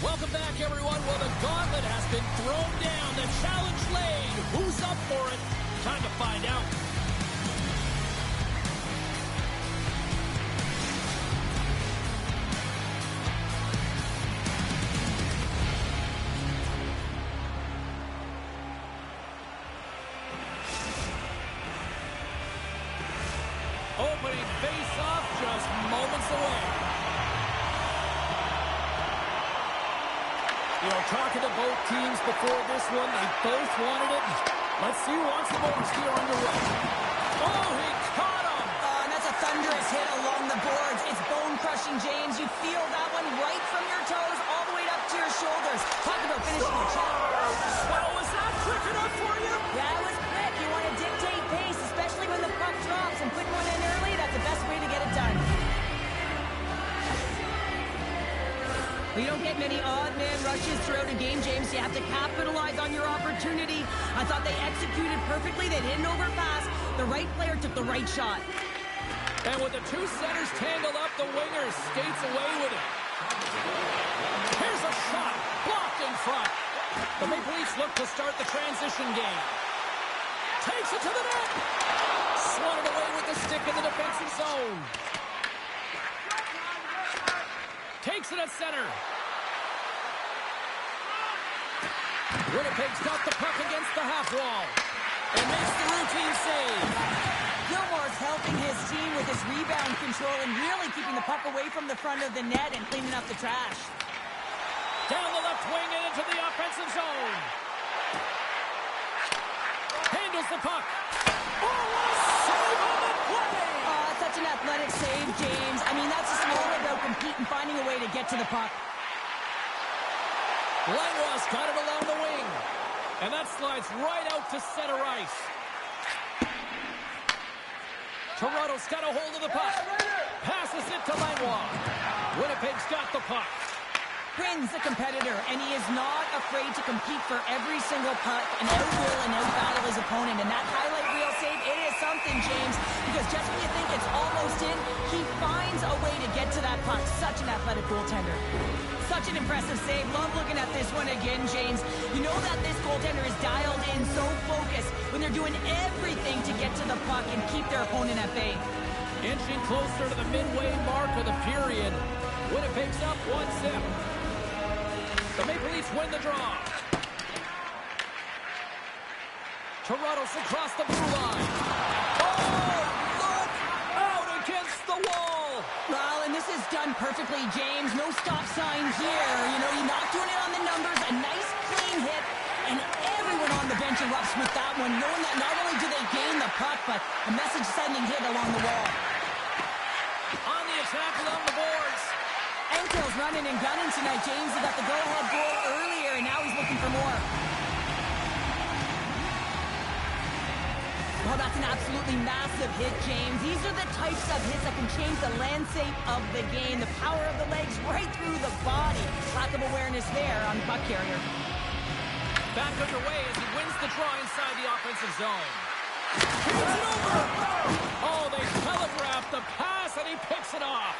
Welcome back, everyone. Well, the gauntlet has been thrown down. The challenge laid. Who's up for it? Time to find out. Opening face-off just moments away. You know, talking to both teams before this one, they both wanted it. Let's see who wants the most here underway. Oh, he caught him! And that's a thunderous hit along the boards. It's bone-crushing, James. You feel that one right from your toes all the way up to your shoulders. Talk about finishing the check. Well, was that quick enough for you? Yeah, it was quick. You want to dictate pace, especially when the puck drops, and putting one in early, that's the best way to get it done. Well, you don't get many odd-man rushes throughout a game, James. You have to capitalize on your opportunity. I thought they executed perfectly. They didn't overpass. The right player took the right shot. And with the two centers tangled up, the winger skates away with it. Here's a shot. Blocked in front. The Maple Leafs look to start the transition game. Takes it to the net. Swatted away with the stick in the defensive zone. Takes it at center. Winnipeg's got the puck against the half wall and makes the routine save. Gilmore's helping his team with his rebound control and really keeping the puck away from the front of the net and cleaning up the trash. Down the left wing and into the offensive zone. Handles the puck. Oh, what a save on the play! Such an athletic save, James. I mean, that's just all about competing, finding a way to get to the puck. Langlois got it along the wing. And that slides right out to center ice. Toronto's got a hold of the puck. Passes it to Langlois. Winnipeg's got the puck. Quinn's a competitor, and he is not afraid to compete for every single puck and out-will and out-battle his opponent. And that highlight reel save, it is something, James, because just when you think it's almost in, he finds a way to get to that puck. Such an athletic goaltender. Such an impressive save. Love looking at this one again, James. You know that this goaltender is dialed in, so focused when they're doing everything to get to the puck and keep their opponent at bay. Inching closer to the midway mark of the period. Winnipeg's up 1-0. The Maple Leafs win the draw. Toronto's across the blue line. Oh, look! Out against the wall! Well, and this is done perfectly, James. No stop sign here. You know, you're not doing it on the numbers. A nice, clean hit. And everyone on the bench erupts with that one, knowing that not only do they gain the puck, but a message-sending hit along the wall. On the attack along the boards. Enkel's running and gunning tonight, James. He got the go-ahead goal earlier, and now he's looking for more. Well, that's an absolutely massive hit, James. These are the types of hits that can change the landscape of the game. The power of the legs right through the body. Lack of awareness there on the puck carrier. Back underway as he wins the draw inside the offensive zone. Here's it over! Oh, they telegraphed the pass, and he picks it off.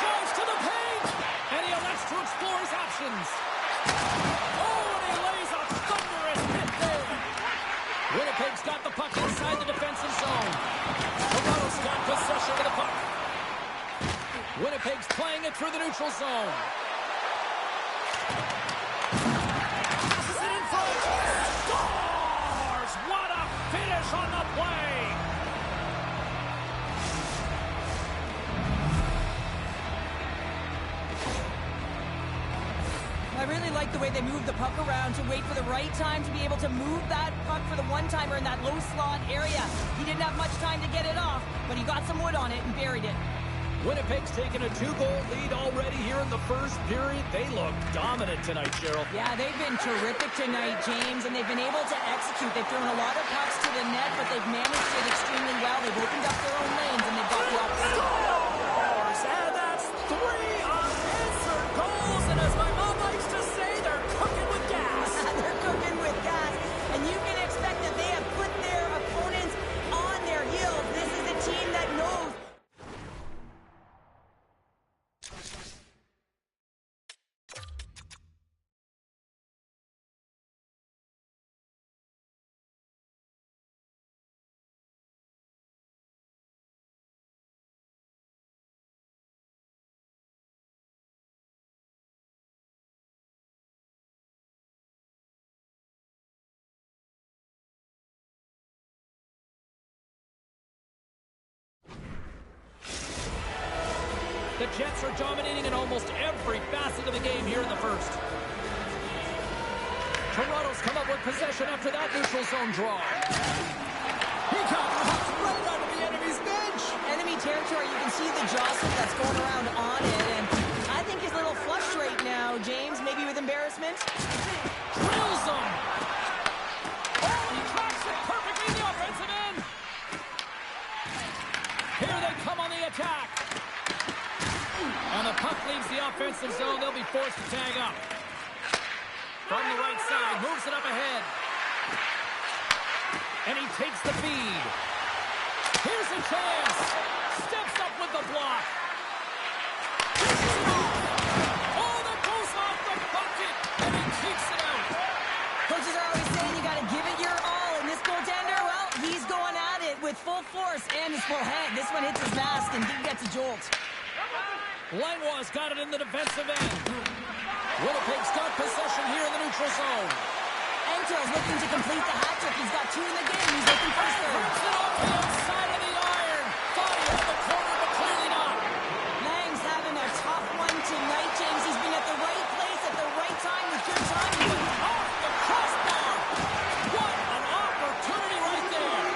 Drives to the paint, and he elects to explore his options. Oh, and he lays a thunderous hit there. Winnipeg's got the puck inside the defensive zone. Toronto's got possession of the puck. Winnipeg's playing it through the neutral zone. Passes it in front. Scores! What a finish on the play! I really like the way they move the puck around to wait for the right time to be able to move that puck for the one-timer in that low slot area. He didn't have much time to get it off, but he got some wood on it and buried it. Winnipeg's taken a 2-goal lead already here in the first period. They look dominant tonight, Cheryl. Yeah, they've been terrific tonight, James, and they've been able to execute. They've thrown a lot of pucks to the net, but they've managed it extremely well. They've opened up their own lanes, and they've got the Scores! And that's 3 unanswered goals, and as my mom likes to say, they're cooking with gas. They're cooking with gas, and you can expect that they have put their opponents on their heels. This is a team that knows. The Jets are dominating in almost every facet of the game here in the first. Toronto's come up with possession after that neutral zone draw. He got knocked right out of the enemy's bench. Enemy territory, you can see the jostling that's going around on it, and I think he's a little flushed right now, James, maybe with embarrassment. Drills him. Oh, he tracks it perfectly in the offensive end. Here they come on the attack. And the puck leaves the offensive zone. They'll be forced to tag up. From the right side, moves it up ahead. And he takes the feed. Here's a chance. Steps up with the block. Oh, that goes off the bucket. And he keeps it out. Coaches are always saying you got to give it your all. And this goaltender, well, he's going at it with full force and his full head. This one hits his mask and he gets a jolt. Langlois got it in the defensive end. Winnipeg's got possession here in the neutral zone. Entel's looking to complete the hat trick. He's got 2 in the game. He's looking for his third. Puts it off the outside of the iron. Thought he had the corner, but clearly not. Lang's having a tough one tonight, James. He's been at the right place at the right time with good timing. Off the crossbar. What an opportunity right there.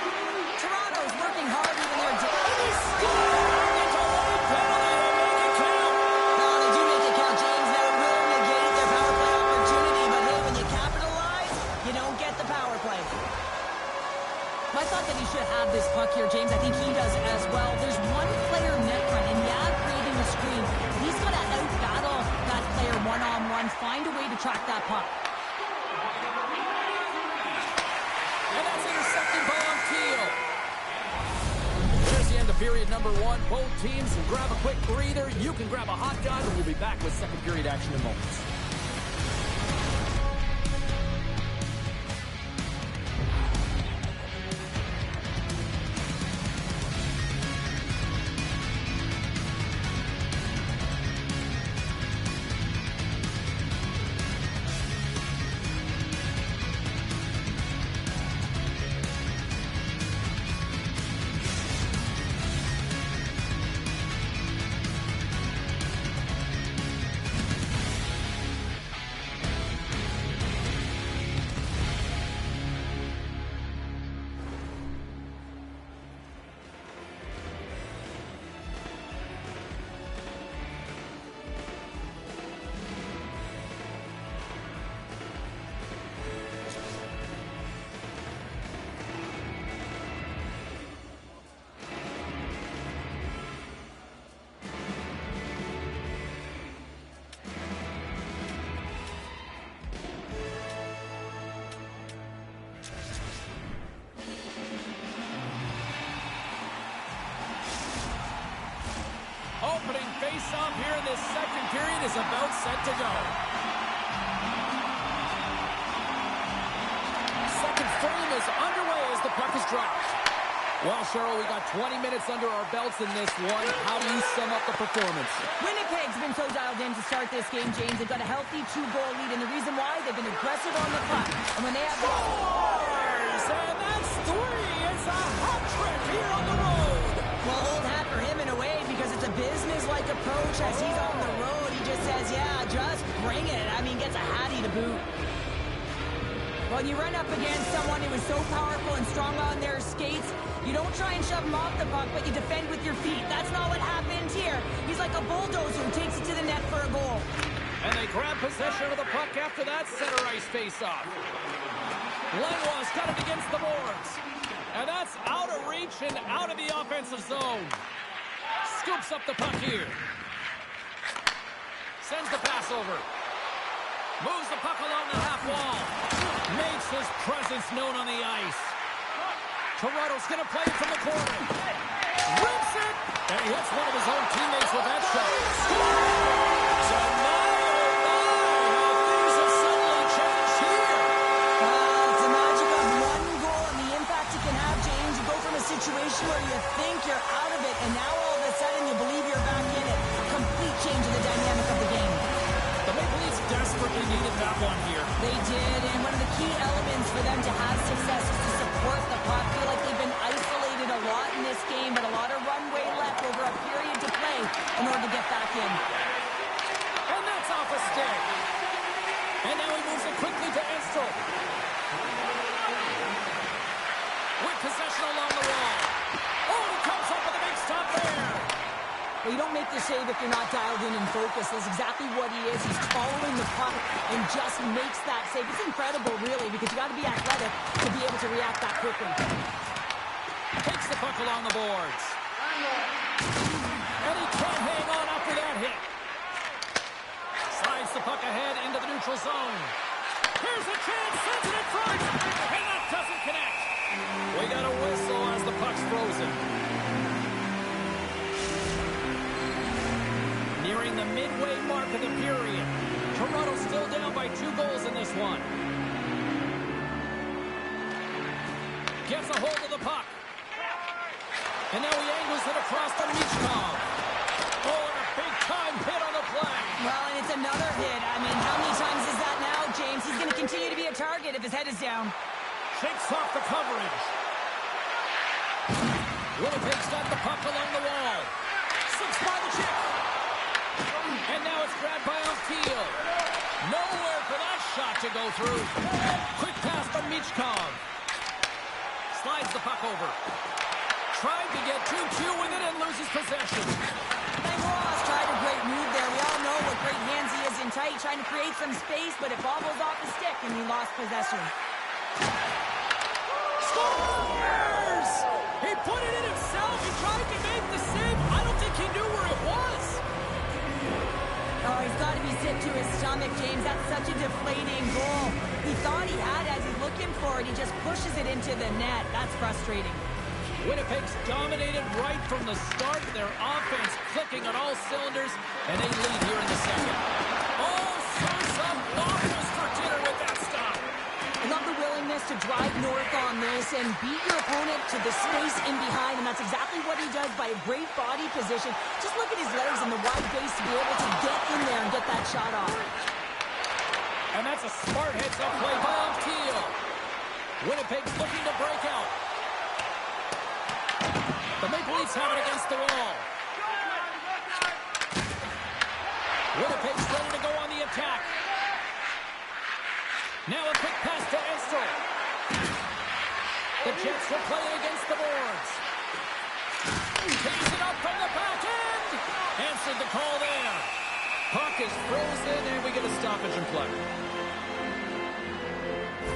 Toronto's working hard even their day. He scored. It's a low penalty to make it count. No, they do make it count, James. Now it will negate their power play opportunity, but hey, when you capitalize, you don't get the power play. I thought that he should have this puck here, James. I think he does as well. There's one player net front, and yeah, creating a screen. He's got to out-battle that player one-on-one, find a way to track that puck. And that's intercepted by Teal. There's the end of period number 1. Both teams will grab a quick breather. You can grab a hot dog, and we'll be back with second period action in moments. Opening face-off here in this second period is about set to go. Second frame is underway as the puck is dropped. Well, Cheryl, we got 20 minutes under our belts in this one. How do you sum up the performance? Winnipeg's been so dialed in to start this game, James. They've got a healthy 2-goal lead, and the reason why, they've been aggressive on the puck. And when they have scores! And that's 3! It's a hat trick here on the road! Well, old hat for him in a way, because it's a business-like approach as he's on the road. He just says, yeah, just bring it. I mean, gets a hattie to boot. When you run up against someone who is so powerful and strong on their skates, you don't try and shove him off the puck, but you defend with your feet. That's not what happened here. He's like a bulldozer who takes it to the net for a goal. And they grab possession of the puck after that center ice face-off. Lenoir's got it against the boards. And that's out of reach and out of the offensive zone. Scoops up the puck here. Sends the pass over. Moves the puck along the half wall. Makes his presence known on the ice. Toronto's going to play it from the corner. Rips it! And he hits one of his own teammates with that shot. Scores! And my, oh my, how things have suddenly changed here. It's the magic of one goal and the impact it can have, James. You go from a situation where you think you're out of it, and now all of a sudden you believe you're back in it. A complete change in the dynamic of the game. The Maple Leafs desperately needed that one here. They did, and one of the key elements for them to have success is to support the puck. I feel like they've been isolated a lot in this game, but a lot of runway left over a period to play in order to get back in. And that's off a stick. And now he moves it quickly to Enstel. With possession along the wall. Oh, he comes up with a big stop there. Well, you don't make the save if you're not dialed in and focused. That's exactly what he is. He's following the puck and just makes that save. It's incredible, really, because you got to be athletic to be able to react that quickly. Takes the puck along the boards. And he can't hang on after that hit. Slides the puck ahead into the neutral zone. Here's a chance, sends it in front, and that doesn't connect. We got a whistle as the puck's frozen. Nearing the midway mark of the period. Toronto still down by 2 goals in this one. Gets a hold of the puck. And now he angles it across to Michkov. Oh, and a big-time hit on the play. Well, and it's another hit. I mean, how many times is that now, James? He's going to continue to be a target if his head is down. Shakes off the coverage. Winnipeg's got the puck along the wall. Slips by the chip. And now it's grabbed by O'Teal. Nowhere for that shot to go through. Quick pass from Michkov. Slides the puck over. Tried to get 2-2 with it and loses possession. Lenoir's tried a great move there. We all know what great hands he is in tight, trying to create some space, but it bobbles off the stick and he lost possession. Scores! He put it in himself. He tried to make the save. I don't think he knew where it was. Oh, he's got to be sick to his stomach, James. That's such a deflating goal. He thought he had it as he's looking for it. He just pushes it into the net. That's frustrating. Winnipeg's dominated right from the start. Their offense clicking on all cylinders, and they lead here in the second. Oh, serve some waffles for dinner with that stop. I love the willingness to drive north on this and beat your opponent to the space in behind, and that's exactly what he does by a great body position. Just look at his legs and the wide base to be able to get in there and get that shot off. And that's a smart heads-up play by O'Teal. Winnipeg's looking to break out. The Maple Leafs have it against the wall. Winnipeg's ready to go on the attack. Now a quick pass to Enstel. The Jets will play it against the boards. Takes it up from the back end. Answered the call there. Puck is frozen, and we get a stoppage in play.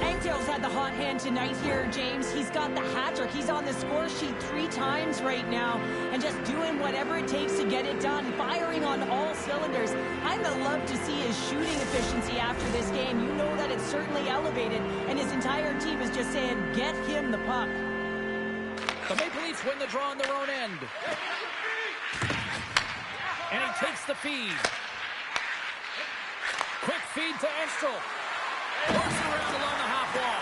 Engdahl's had the hot hand tonight here, James. He's got the hat trick. He's on the score sheet 3 times right now and just doing whatever it takes to get it done, firing on all cylinders. I'd love to see his shooting efficiency after this game. You know that it's certainly elevated, and his entire team is just saying, get him the puck. The Maple Leafs win the draw on their own end. And he takes the feed. Quick feed to Enstel. Works around along the half wall.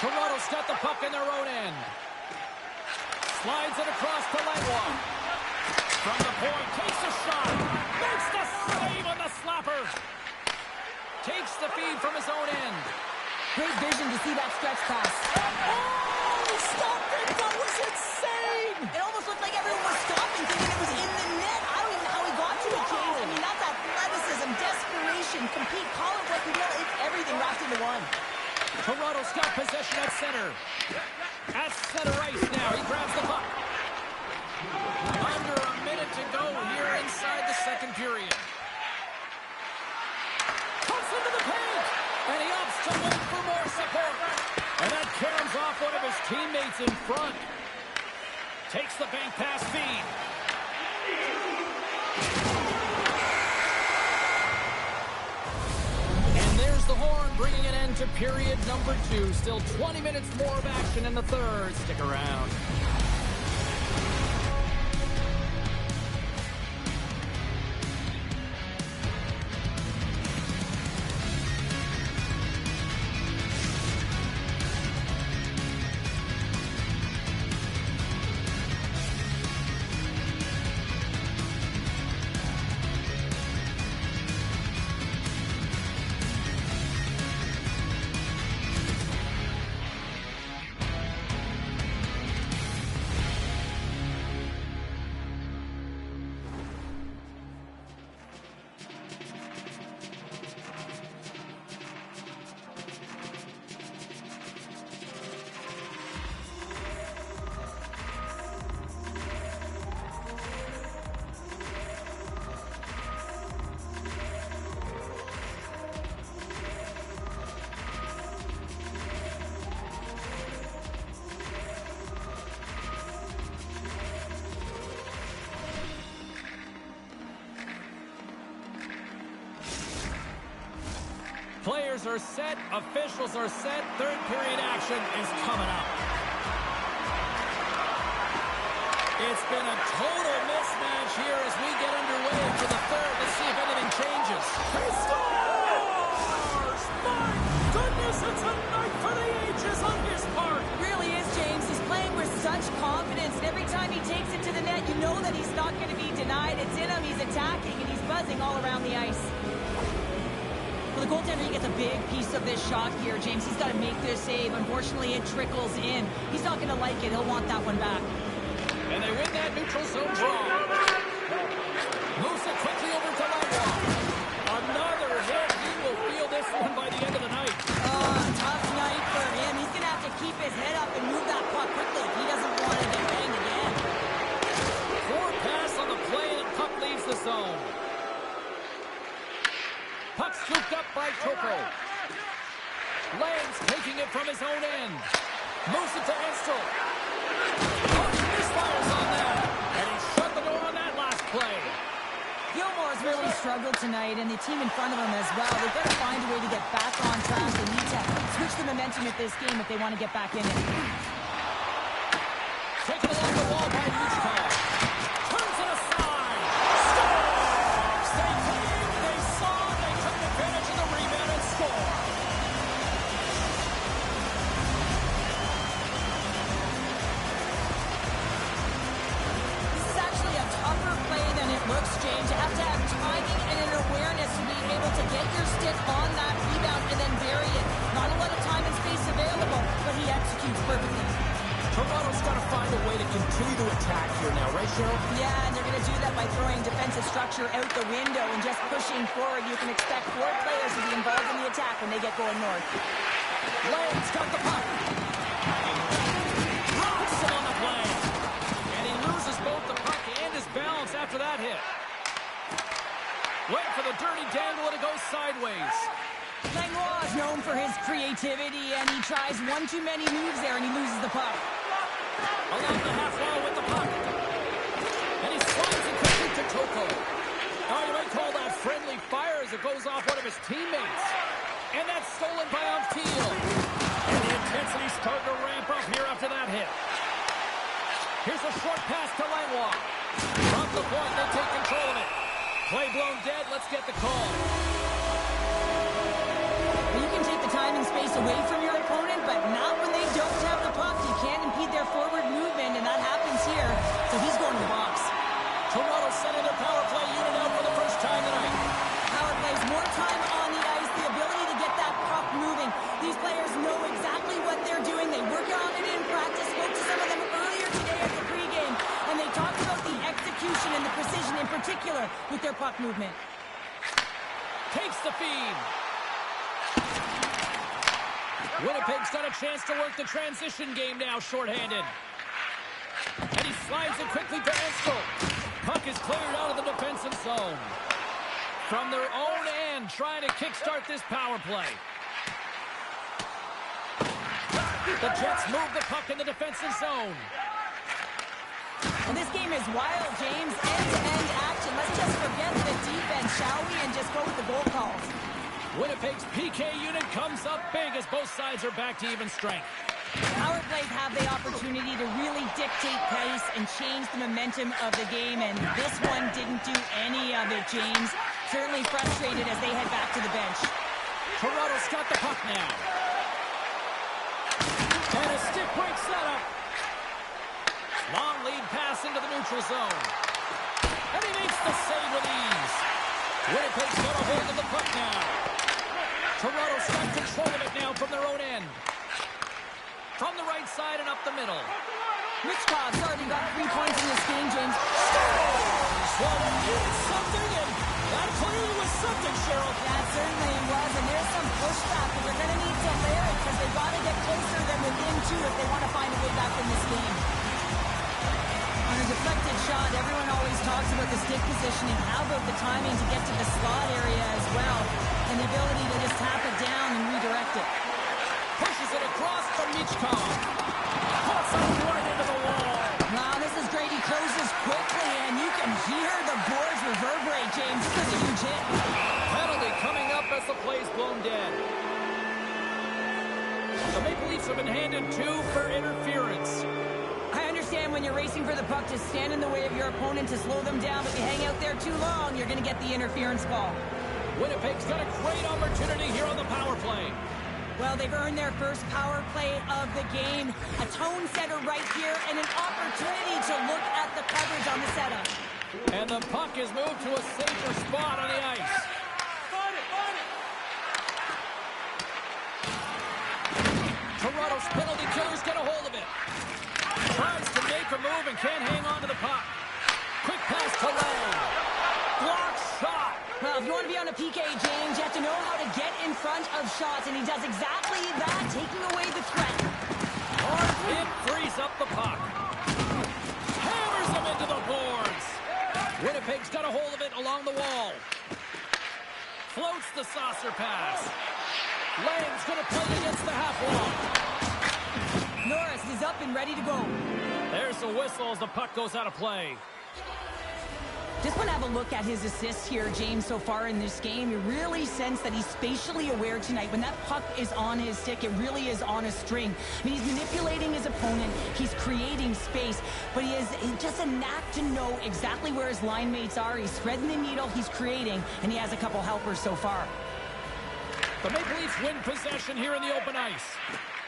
Toronto's got the puck in their own end. Slides it across to Langlois. From the point, takes a shot. Makes the save on the slapper. Takes the feed from his own end. Great vision to see that stretch pass. Oh, he stopped it. That was insane. It almost looked like everyone was stopping, thinking it was in the net. I don't even know how he got to it, James. I mean, that's athleticism, desperation, compete, call it what you will. It's everything wrapped into one. Toronto's got possession at center. At center ice now. He grabs the puck. Under a minute to go here inside the second period. Comes into the paint. And he opts to wait for more support. And that caroms off one of his teammates in front. Takes the bank pass feed. And there's the horn, bringing an end to period number 2. Still 20 minutes more of action in the third. Stick around. Players are set, officials are set, third period action is coming up. It's been a total mismatch here as we get underway for the third. Let's see if anything changes. He scores! My goodness, it's a night for the ages on his part. Really is, James. He's playing with such confidence, and every time he takes it to the net, you know that he's not going to be denied. It's in him, he's attacking, and he's buzzing all around the ice. For the goaltender, he gets a big piece of this shot here, James. He's got to make this save. Unfortunately, it trickles in. He's not going to like it. He'll want that one back. And they win that neutral zone draw. Moves it quickly over to Langlois. Another hit. He will feel this one by the end of the night. Tough night for him. He's going to have to keep his head up and move that puck quickly if he doesn't want to get banged again. Forward pass on the play, and the puck leaves the zone. Puck scooped up by Toko. Lang's taking it from his own end. Moves it to Enstel. Oh, he misfires on that. And he shut the door on that last play. Gilmore's really struggled tonight, and the team in front of him as well. They've got to find a way to get back on track. They need to switch the momentum of this game if they want to get back in it. Taken along the wall by LCHQ. Turns it aside. Scores! They came, they saw, they took advantage of the rebound and score. This is actually a tougher play than it looks, James. You have to have timing and an awareness to be able to get your stick on that rebound and then bury it. Not a lot of time and space available, but he executes perfectly. Toronto's got to find a way to continue to attack here now, right, Cheryl? Yeah, and they're going to do that by throwing defensive structure out the window and just pushing forward. You can expect 4 players to be involved in the attack when they get going north. Lang's got the puck. Drops him on the play. And he loses both the puck and his balance after that hit. Wait for the dirty dangle and it goes sideways. Langlois is known for his creativity, and he tries one too many moves there, and he loses the puck. Along the half wall with the puck. And he slides it quickly to Toko. Oh, you might call that friendly fire as it goes off one of his teammates. And that's stolen by Antil. And the intensity's starting to ramp up here after that hit. Here's a short pass to Langlois. From the point, they take control of it. Play blown dead, let's get the call. You can take the time and space away from your opponent, but not when they don't have the puck. You can't impede their forward movement, and that happens here. So he's going to the box. Toronto sending their power play unit out for the first time tonight. Power plays more time on the ice, the ability to get that puck moving. These players know exactly what they're doing. They work on it in practice. Spoke to some of them earlier today at the pregame, and they talked about the execution and the precision in particular with their puck movement. Takes the feed. Winnipeg's got a chance to work the transition game now, shorthanded. And he slides it quickly to Estel. Puck is cleared out of the defensive zone. From their own end, trying to kickstart this power play. The Jets move the puck in the defensive zone. Well, this game is wild, James. End-to-end action. Let's just forget the defense, shall we, and just go with the goal calls. Winnipeg's PK unit comes up big as both sides are back to even strength. Power plays have the opportunity to really dictate pace and change the momentum of the game, and this one didn't do any of it, James. Certainly frustrated as they head back to the bench. Toronto's got the puck now. And a stick break setup. Long lead pass into the neutral zone. And he makes the save with ease. Winnipeg's got a hold of the puck now. Toronto's got control of it now from their own end. From the right side and up the middle. Mitchkov's already got 3 points in this game, James. Well, they needed something, and that clearly was something, Cheryl. That certainly was, and there's some pushback, and they're going to need to layer it because they've got to get closer than within 2 if they want to find a way back in this game. On a deflected shot, everyone always talks about the stick positioning. How about the timing to get to the slot area as well, and the ability to just tap it down and redirect it. Pushes it across from Mitchkov. Puts it right into the wall. Wow, this is great. He closes quickly, and you can hear the boards reverberate, James. This is a huge hit. Penalty coming up as the play's blown dead. The Maple Leafs have been handed 2 for interference. I understand when you're racing for the puck to stand in the way of your opponent to slow them down, but if you hang out there too long, you're going to get the interference call. Winnipeg's got a great opportunity here on the power play. Well, they've earned their first power play of the game. A tone setter right here and an opportunity to look at the coverage on the setup. And the puck is moved to a safer spot on the ice. Toronto's penalty killers get a hold of it. Tries to make a move and can't hang on to the puck. Quick pass to Lang. Block shot. Well, if you want to be on a PK, James, you have to know how to get in front of shots, and he does exactly that, taking away the threat. It frees up the puck. Hammers him into the boards. Winnipeg's got a hold of it along the wall. Floats the saucer pass. Lang's going to play against the half wall. Norris is up and ready to go. There's the whistle as the puck goes out of play. Just want to have a look at his assists here, James, so far in this game. You really sense that he's spatially aware tonight. When that puck is on his stick, it really is on a string. I mean, he's manipulating his opponent. He's creating space. But he has just a knack to know exactly where his line mates are. He's threading the needle, he's creating, and he has a couple helpers so far. The Maple Leafs win possession here in the open ice.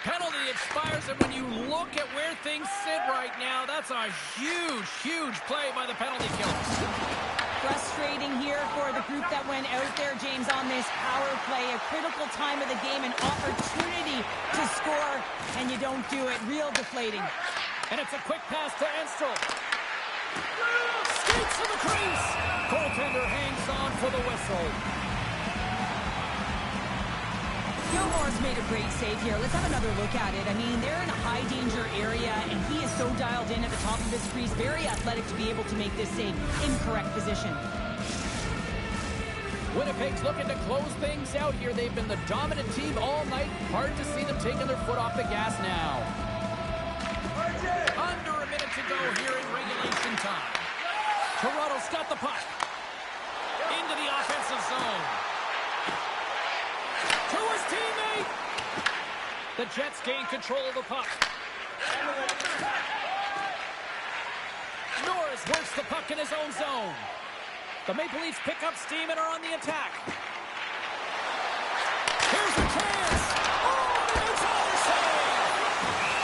Penalty expires, and when you look at where things sit right now, that's a huge, huge play by the penalty killers. Frustrating here for the group that went out there, James, on this power play. A critical time of the game, an opportunity to score, and you don't do it. Real deflating. And it's a quick pass to Enstel. Skates to the crease. Goaltender hangs on for the whistle. Gilmore's made a great save here. Let's have another look at it. I mean, they're in a high-danger area, and he is so dialed in at the top of his crease. Very athletic to be able to make this save. Incorrect position. Winnipeg's looking to close things out here. They've been the dominant team all night. Hard to see them taking their foot off the gas now. Under a minute to go here in regulation time. Toronto's got the puck. Into the offensive zone. To his teammate. The Jets gain control of the puck. Norris works the puck in his own zone. The Maple Leafs pick up steam and are on the attack. Here's a chance. Oh, and it's our save.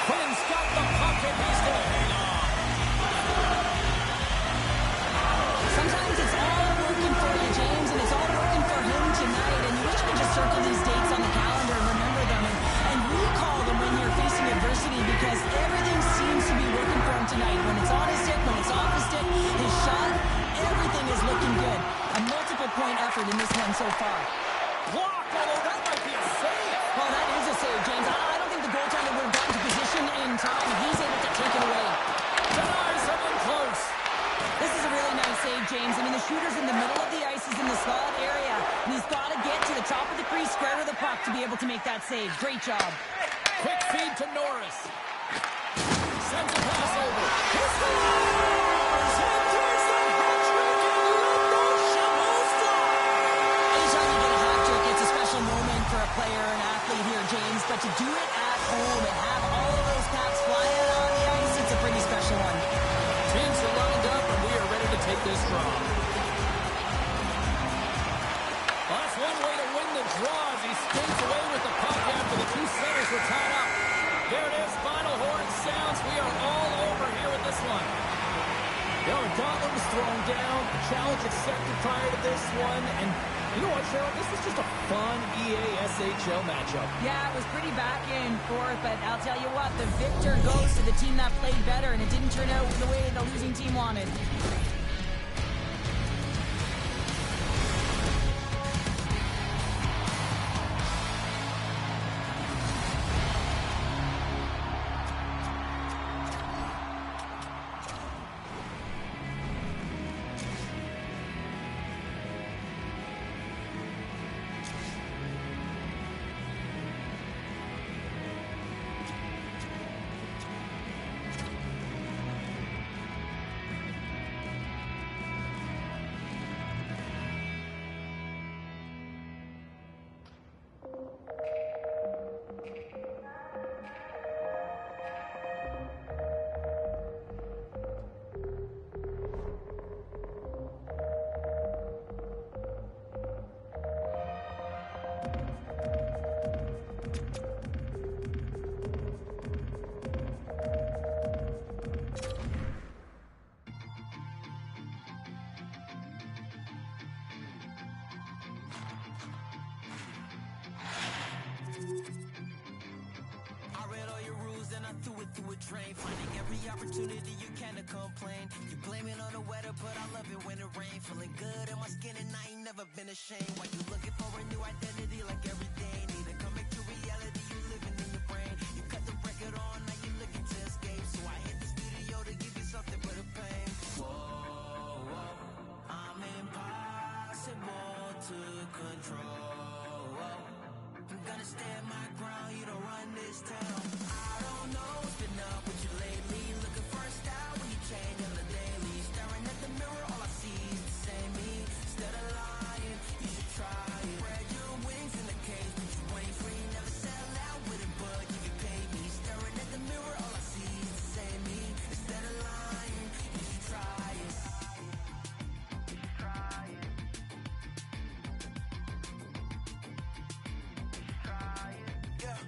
Quinn's got the puck and he's going to hang on. Sometimes it's all working for you, James, and it's all working for him tonight. And you wish you could just circle these dates on the calendar and remember them and recall them when you're facing adversity, because everything seems to be working for him tonight. When it's on his stick, when it's off his stick, his shot, everything is looking good. A multiple-point effort in this one so far. Blocked, although that might be a save. Well, that is a save, James. I don't think the goaltender would have gotten to position in time. He's able to take it away. Denies someone close. This is a really nice save, James. I mean, the shooter's in the middle of the ice. He's in the slot area, and he's got to get to the top of the crease, square to the puck to be able to make that save. Great job. Quick feed to Norris. Sends a pass over. He scores! And there's the hat-trick, and let those shovels fly! Anytime you get a hat trick, it's a special moment for a player, an athlete here, James. But to do it at home and have all of those caps flying out on the ice, it's a pretty special one. Teams are lined up, and we are ready to take this draw. Well, that's one way to win the draw as he skates away with the puck after the two centers were tied up. There it is, final horn sounds. We are all over here with this one. You know, the gauntlet was thrown down, challenge accepted prior to this one, and you know what, Cheryl? This was just a fun EA-SHL matchup. Yeah, it was pretty back and forth, but I'll tell you what, the victor goes to the team that played better, and it didn't turn out the way the losing team wanted. Train, finding every opportunity you can to complain. You blame it on the weather, but I love it when it rains. Feeling good in my skin and I ain't never been ashamed. Why you looking for a new identity like everything? Need to come back to reality, you living in your brain. You cut the record on, now you looking to escape. So I hit the studio to give you something for the pain. Whoa, whoa, I'm impossible to control. I'm gonna stand my ground, you don't run this town. I don't know what's been up with you lately. Looking for a style when you change on the daily. Staring at the mirror, all I see is the same me. Instead of lying, you should try it. Spread your wings in the cage, but you ain't free. Never sell out with it, but you can pay me. Staring at the mirror, all I see is the same me. Instead of lying, you should try it. Try it. Yeah.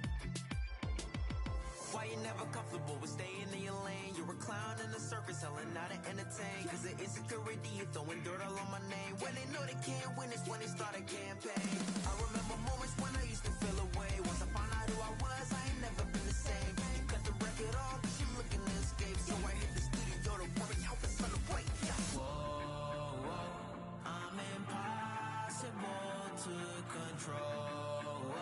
Why you never comfortable with staying in your lane? You're a clown in the circus, selling out to entertain. Cause the insecurity, you throwing dirt all on my name. When they know they can't win, it's when they start a campaign. I remember moments when I used to feel away. Once I found out who I was, I ain't never been the same. You cut the record off, but you looking to escape. So I hit the studio to worry out the celebrate. Yeah. Whoa, whoa, I'm impossible to control.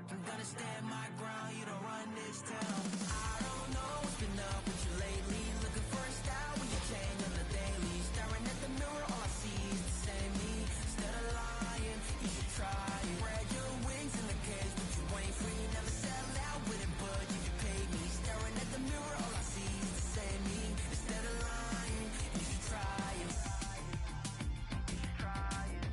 I'm gonna stand my ground, you don't run this town. I don't know what's been up with you lately. Looking for a style when you change on the daily. Staring at the mirror, all I see is the same me. Instead of lying, you should try it. Spread your wings in the cage, but you ain't free. Never sell out with it, but you can pay me. Staring at the mirror, all I see is the same me. Instead of lying, you should try it. Try it.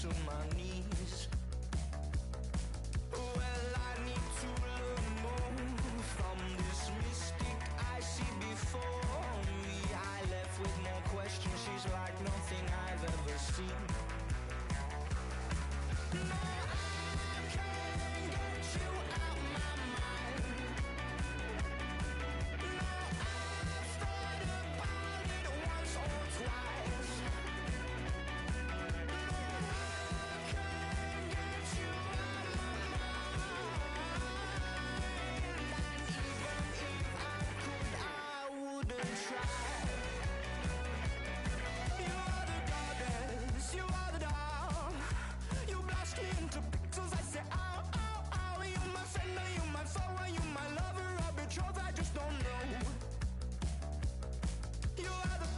to my knees. Well, I need to learn more from this mystic I see before me. I left with more questions, she's like nothing I've ever seen. No, I can't get you out my mind. No, I've thought about it once or twice. No, I can't get you out my mind. And even if I could, I wouldn't try. You are the goddess, you are the doll. You blast me into pixels, I say ow, ow, ow. You my friend, or you my foe, or you my lover, or betrothed, I just don't know. You are the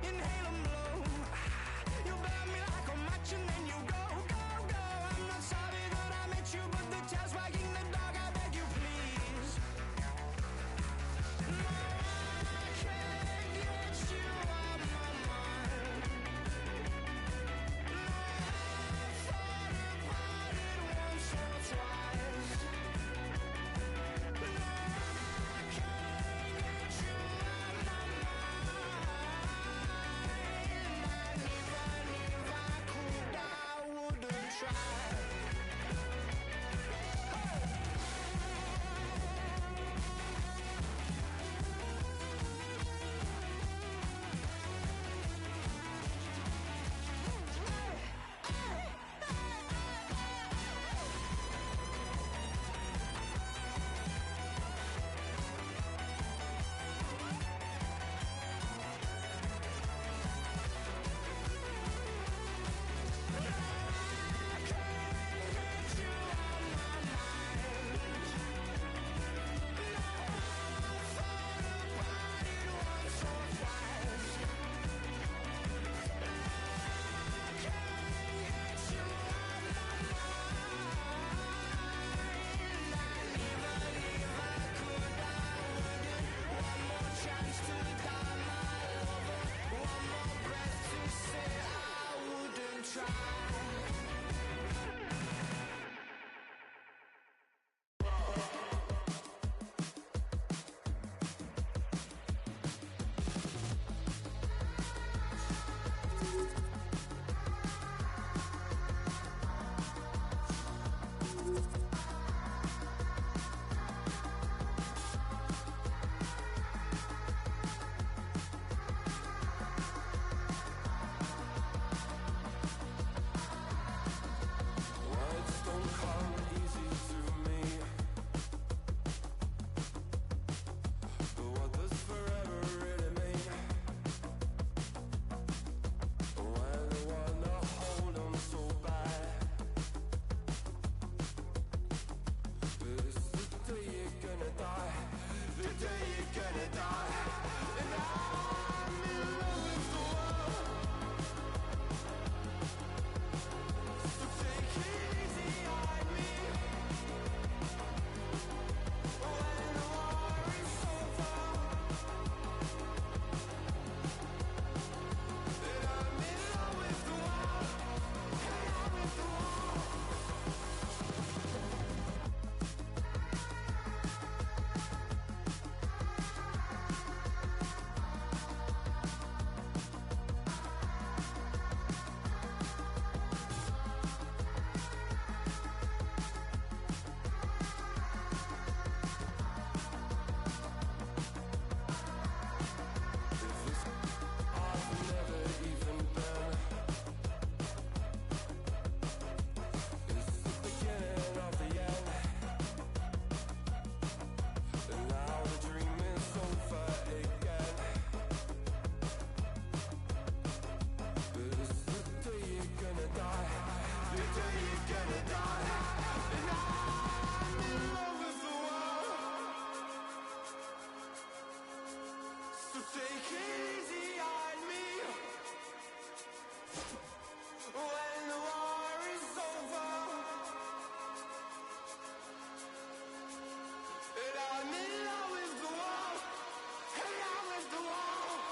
inhale and blow. You burn me like a match and then you go, go, go. I'm not sorry that I met you, but the tail's wagging the dog, I beg you please. No, I can't get you out my mind. No, I've thought about it once or twice. No, I can't get you out my mind. And even if I could, I wouldn't try. Words don't come easy to me, but what does forever really mean? When I wanna hold on so bad, but it's the day you're gonna die, the day you're gonna die, and I'm in love with the world. So take it easy on me. When the war is over, then I'm in love with the world, and I'm with the world. I've never even been. It's the beginning of the end, and now the dream is over again. But it's the day you're gonna die, the day you're gonna die, and I'm in love with the world. So take it easy on me. When the war is over, and I'm in love with the world, and I'm with the world.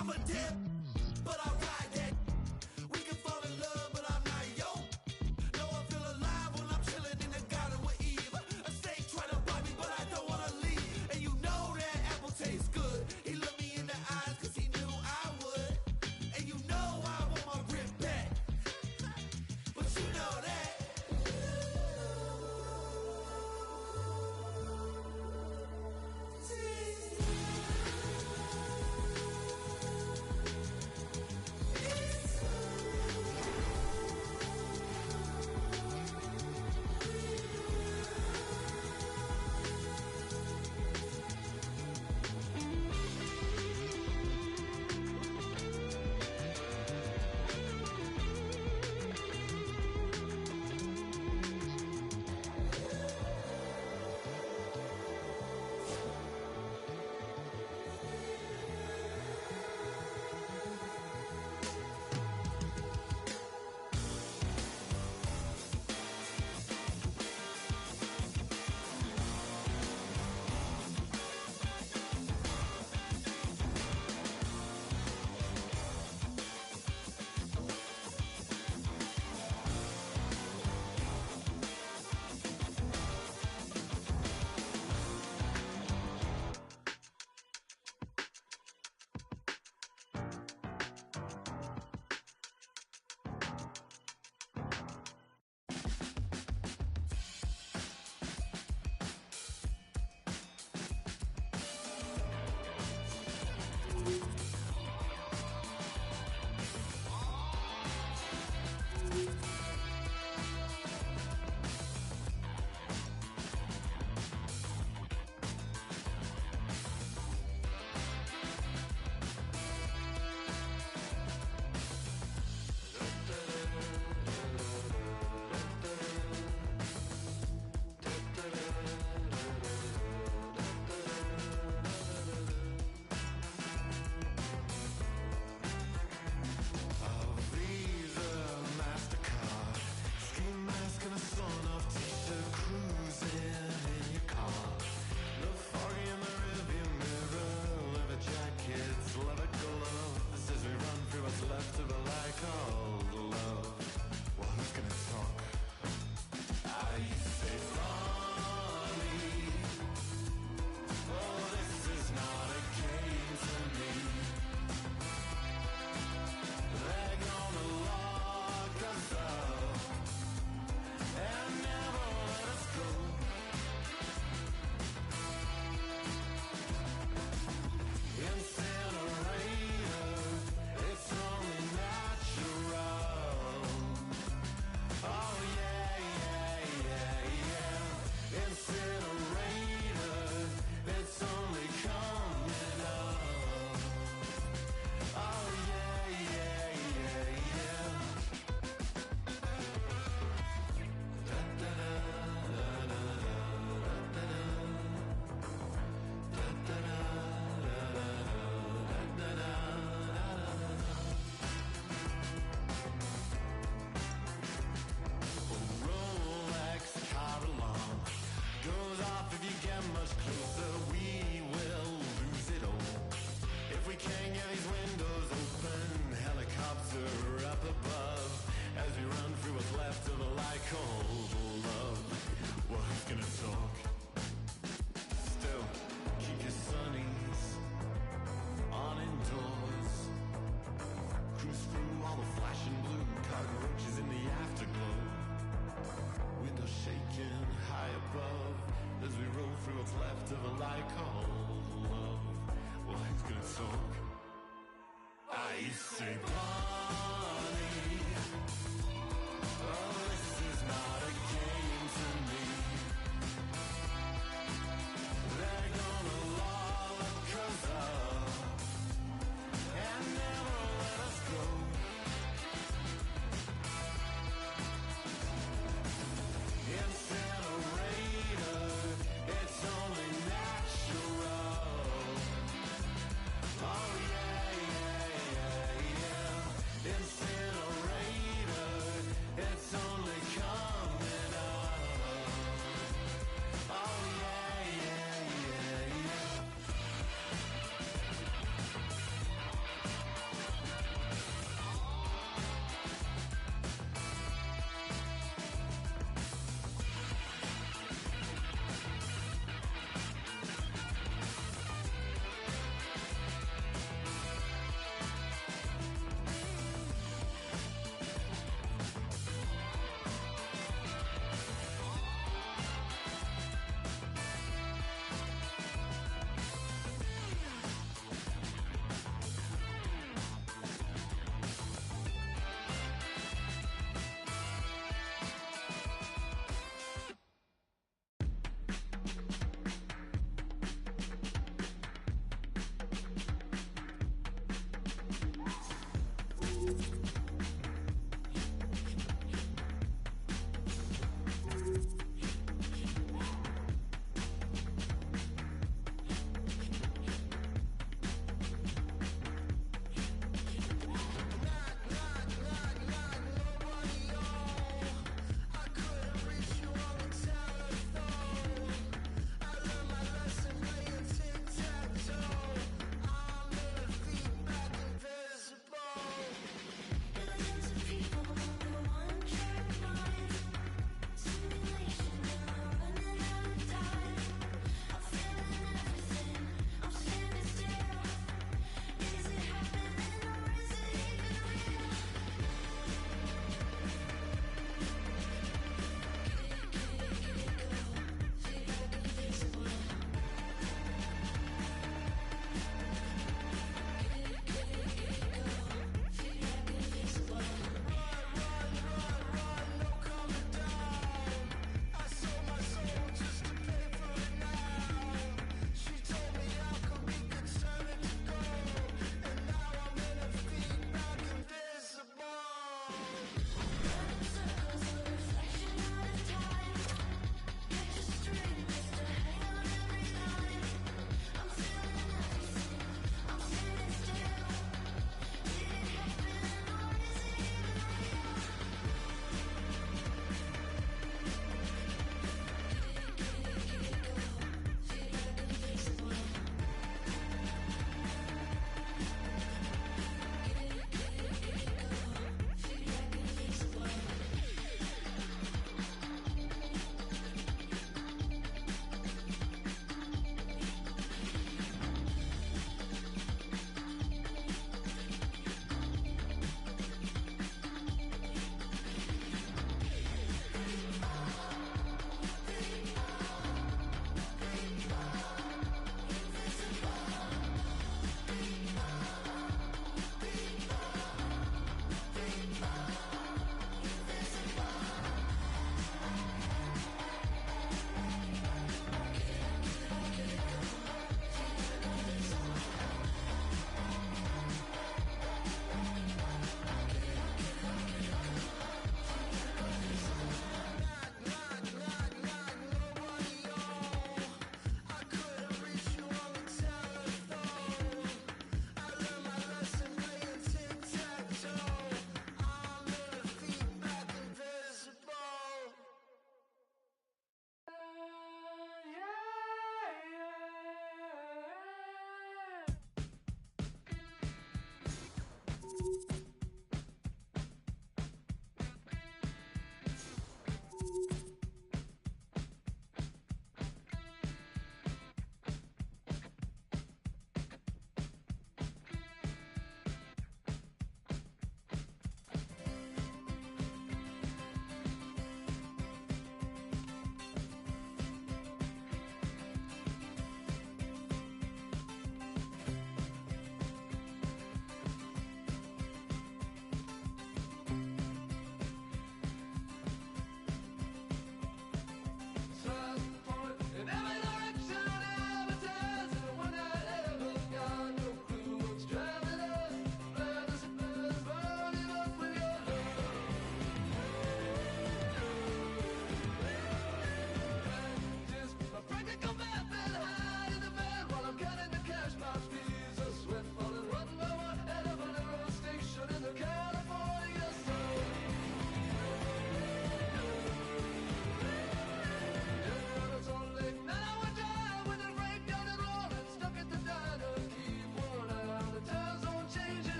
I'm a dip, but I ride that. We can fall in love, but I'm not yo. No, I feel alive when I'm chilling in the garden with Eve. A snake trying to bite me, but I don't wanna leave. And you know that apple tastes good. He looked me in the eyes cause he knew I would. And you know I want my rip back. But you know that.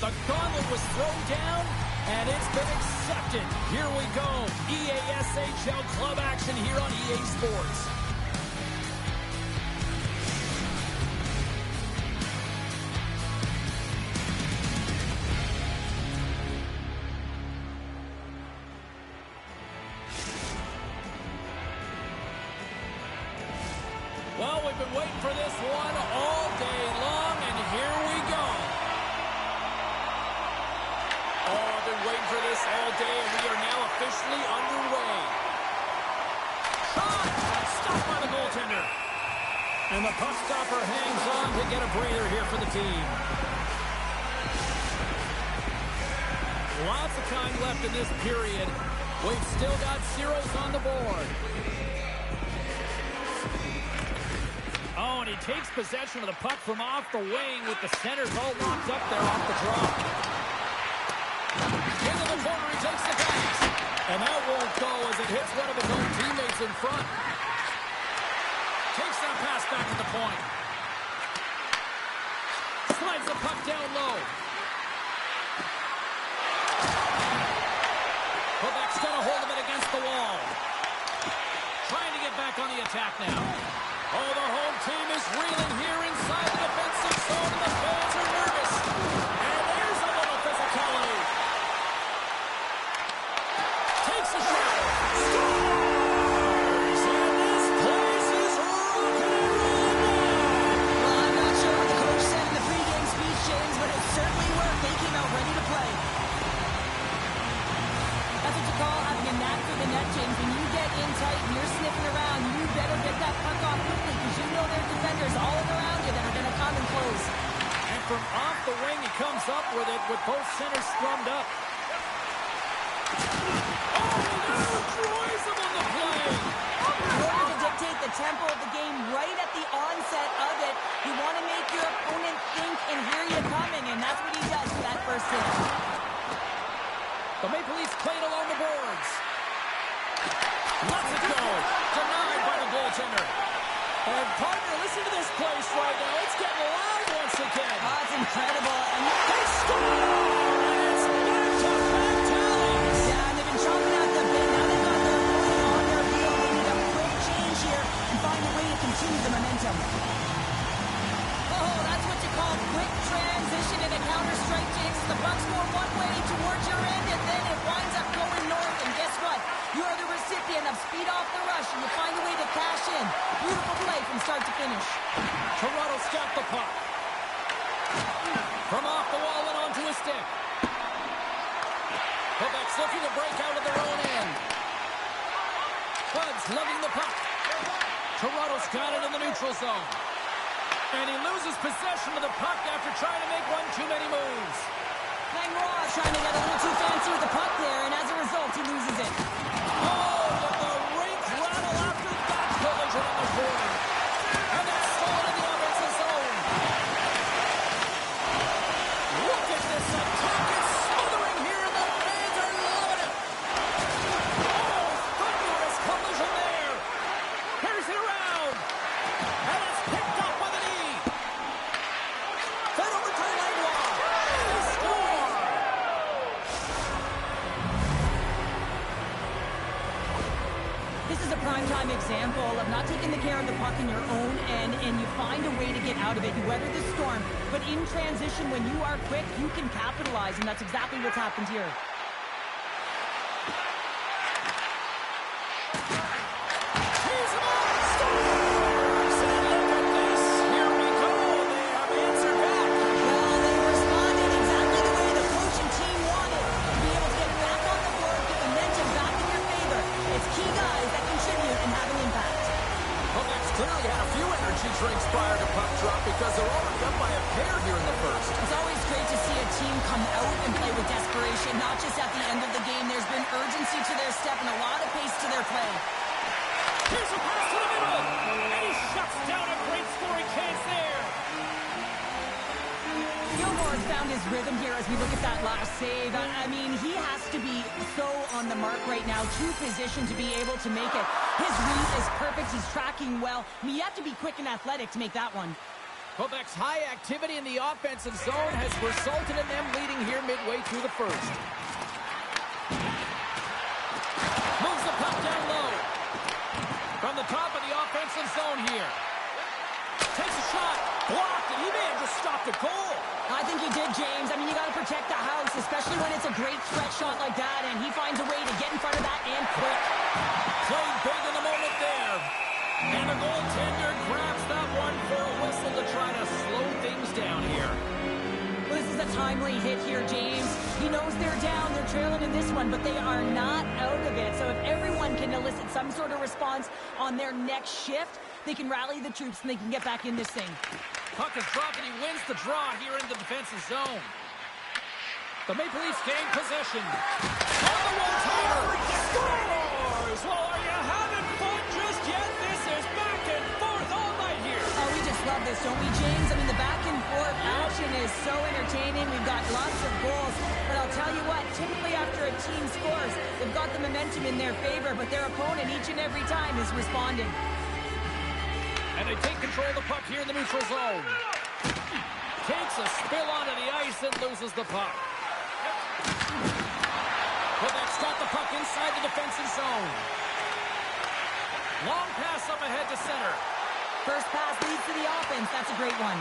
The gauntlet was thrown down, and it's been accepted. Here we go. EASHL club action here on EA Sports. Well, we've been waiting for this one all day long, and here we go. Oh, I've been waiting for this all day, and we are now officially underway. Shot! Stopped by the goaltender. And the puck stopper hangs on to get a breather here for the team. Lots of time left in this period. We've still got zeros on the board. Oh, and he takes possession of the puck from off the wing with the centers all locked up there off the draw. Into the corner, he takes the pass. And that won't go as it hits one of his own teammates in front. Takes that pass back to the point. Slides the puck down low. Quebec's got a hold of it against the wall. Trying to get back on the attack now. Oh, the home team is reeling here inside the defensive zone, and the fans are nervous. And there's a little physicality. Takes a shot. Scores! And this place is rocking and rolling now. Well, I'm not sure what the coach said in the pregame speech, James, but it certainly worked. They came out ready to play. That's what you call having a knack for the net, James. When you get in tight and you're sniffing around, you better get that puck off quickly because you know there are defenders all around you that are going to come and close. And from off the wing, he comes up with it with both centers scrummed up. Oh, there's Royce on the play. In order to dictate the tempo of the game right at the onset of it, you want to make your opponent think and hear you coming, and that's what he does for that first hit. The Maple Leafs played along the boards. Lets it go. Denied by the goaltender. And partner, listen to this place right now. It's getting loud once again. Oh, it's incredible. And They score! And it's back-to-back tallies. yeah, and they've been chomping at the bit. Now they've got their opponent on their heel. They need a quick change here and find a way to continue the momentum. Oh, that's what you call quick transition in a counter-strike, James. The puck's going one way towards your end, and then it winds up going north. And guess what? You are the recipient of speed off the rush, and you find a way to cash in. Beautiful play from start to finish. Toronto's got the puck. From off the wall and onto his stick. Quebec's looking to break out of their own end. Bud's lugging the puck. Toronto's got it in the neutral zone. And he loses possession of the puck after trying to make one too many moves. Langlois trying to get a little too fancy with the puck there, and as a result, he loses it. Oh, the rink rattle after that collision on the board. And that's stolen in the offensive zone. Look at this attack. It's smothering here, and the fans are loving it. Oh, thunderous collision there. Here's it around. And it's picked up by the knee. Fed over to Langlois. They score. This is a primetime example of not taking the care of the puck in your own end, and you find a way to get out of it. You weather the storm, but in transition, when you are quick, you can capitalize, and that's exactly what's happened here. He's on, scores! And look at this. Here we go. They have answered back. Well, they responded exactly the way the coach and team wanted. To be able to get back on the board, get the momentum back in your favor. It's key guys that contribute and have an impact. Quebec's clearly had a few energy drinks prior to puck drop because they're already up by a pair here in the first. It's always great to see a team come out and play with desperation, not just at the end of the game. There's been urgency to their step and a lot of pace to their play. Here's a pass to the middle. And he shuts down a great scoring chance there. Gilmore's found his rhythm here as we look at that last save. I mean, he has to be so on the mark right now, to position to be able to make it. His read is perfect. He's tracking well. I mean, you have to be quick and athletic to make that one. Quebec's high activity in the offensive zone has resulted in them leading here midway through the first. Moves the puck down low. From the top of the offensive zone here. Takes a shot. Blocked, and he may have just stopped a goal. I think he did, James. I mean, you got to protect the house, especially when it's a great threat shot like that, and he finds a way to get in front of that and quick. Played big in the moment there. And the goaltender grabs that one for a whistle to try to slow things down here. Well, this is a timely hit here, James. He knows they're down, they're trailing in this one, but they are not out of it. So if everyone can elicit some sort of response on their next shift, they can rally the troops and they can get back in this thing. Puck is dropped and he wins the draw here in the defensive zone. The Maple Leafs gain possession. On the one-timer. Scores! Well, are you having fun just yet? This is back and forth all night here. Oh, we just love this, don't we, James? I mean, the back and forth action is so entertaining. We've got lots of goals. But I'll tell you what, typically after a team scores, they've got the momentum in their favor, but their opponent each and every time is responding. And they take control of the puck here in the neutral zone. Takes a spill onto the ice and loses the puck. Quebec's got the puck inside the defensive zone. Long pass up ahead to center. First pass leads to the offense. That's a great one.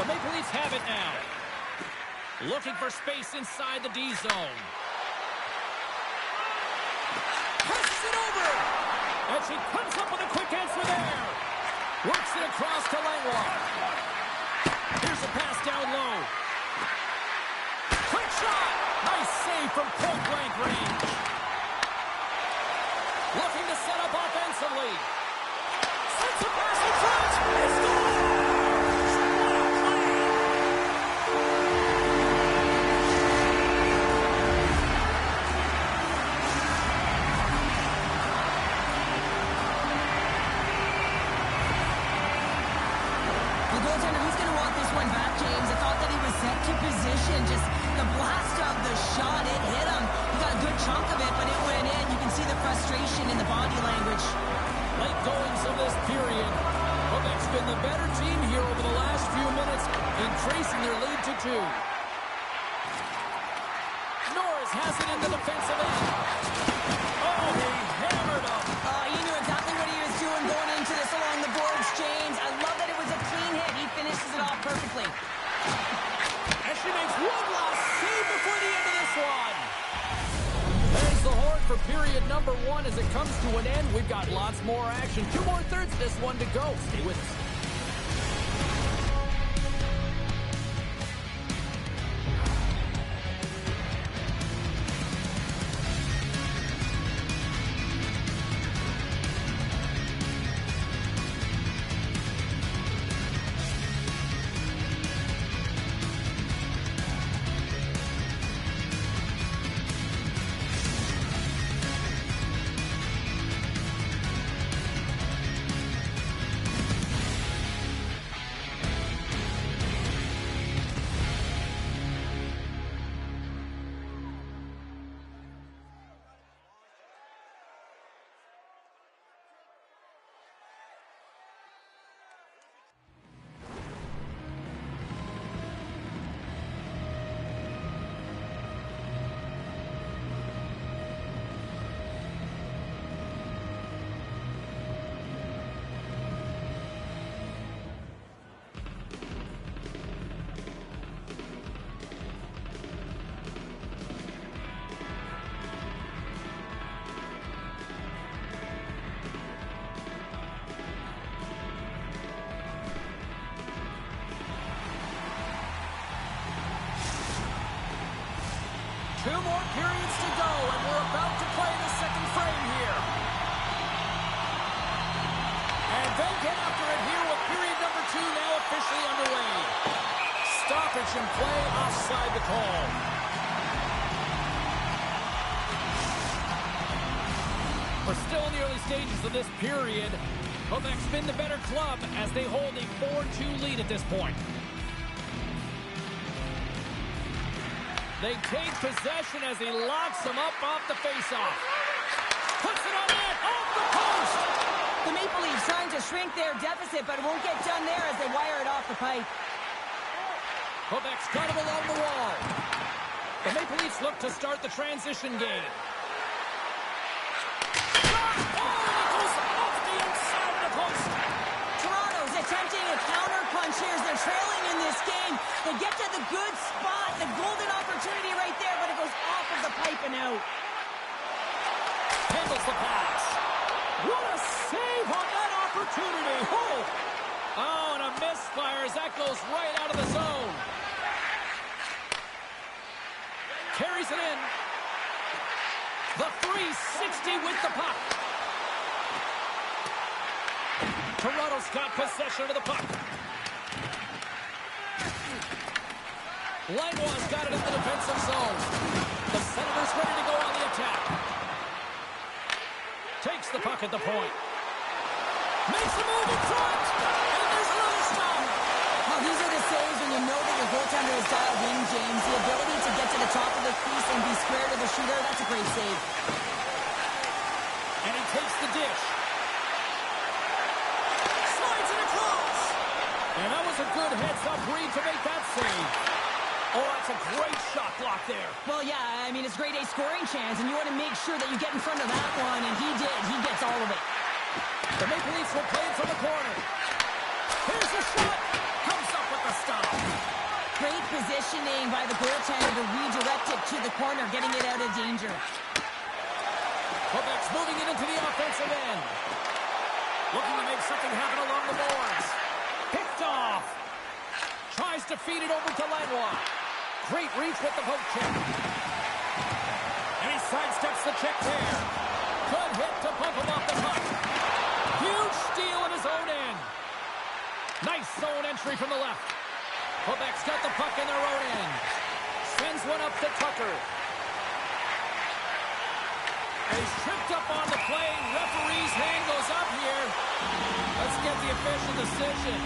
The Maple Leafs have it now. Looking for space inside the D zone. Presses it over. And she comes up with a quick answer there. Works it across to Langlois. Here's a pass down low. Quick shot. Nice save from point-blank range. Looking to set up offensively. Sends a pass in front. It scores! The goaltender, he's going to want this one back, James. I thought that he was set to position. Just the blast of the shot, it hit him. He got a good chunk of it, but it went in. You can see the frustration in the body language. Late goings of this period. Quebec's been the better team here over the last few minutes, increasing their lead to 2. Norris has it in the defensive end. Oh, he hammered him. He knew exactly what he was doing going into this along the boards, James. I love that it was a clean hit. He finishes it off perfectly. And she makes one last save before the end of this one. There's the horn for period number 1 as it comes to an end. We've got lots more action. 2 more thirds of this one to go. Stay with us. Two more periods to go, and we're about to play the second frame here. And they get after it here with period number 2 now officially underway. Stoppage in play, offside the call. We're still in the early stages of this period. Quebec's been the better club as they hold a 4-2 lead at this point. They take possession as he locks him up off the faceoff. Puts it on net, off the post. The Maple Leafs trying to shrink their deficit, but it won't get done there as they wire it off the pipe. Quebec's got him along the wall. The Maple Leafs look to start the transition game. Attempting a counter punch here as they're trailing in this game. They get to the good spot, the golden opportunity right there, but it goes off of the pipe and out. Handles the pass. What a save on that opportunity. Oh, and a misfire as that goes right out of the zone. Carries it in. The 360 with the puck. Toronto's got possession of the puck. Langlois got it in the defensive zone. The Senators ready to go on the attack. Takes the puck at the point. Makes a move in front. And there's another stop. Well, these are the saves when you know that your goaltender is dialed in, James. The ability to get to the top of the crease and be square to the shooter, that's a great save. And he takes the dish. And that was a good heads-up read to make that save. Oh, that's a great shot block there. Well, yeah, I mean, it's a grade A scoring chance, and you want to make sure that you get in front of that one, and he did. He gets all of it. The Maple Leafs will play it from the corner. Here's the shot. Comes up with the stop. Great positioning by the goaltender to redirect it to the corner, getting it out of danger. Quebec's moving it into the offensive end. Looking to make something happen along the boards. Picked off. Tries to feed it over to Langlois. Great reach with the poke check. And he sidesteps the check there. Good hit to bump him off the puck. Huge steal in his own end. Nice zone entry from the left. Quebec's got the puck in their own end. Sends one up to Tucker. And he's tripped up on the play. Referee's hand goes up here. Let's get the official decision.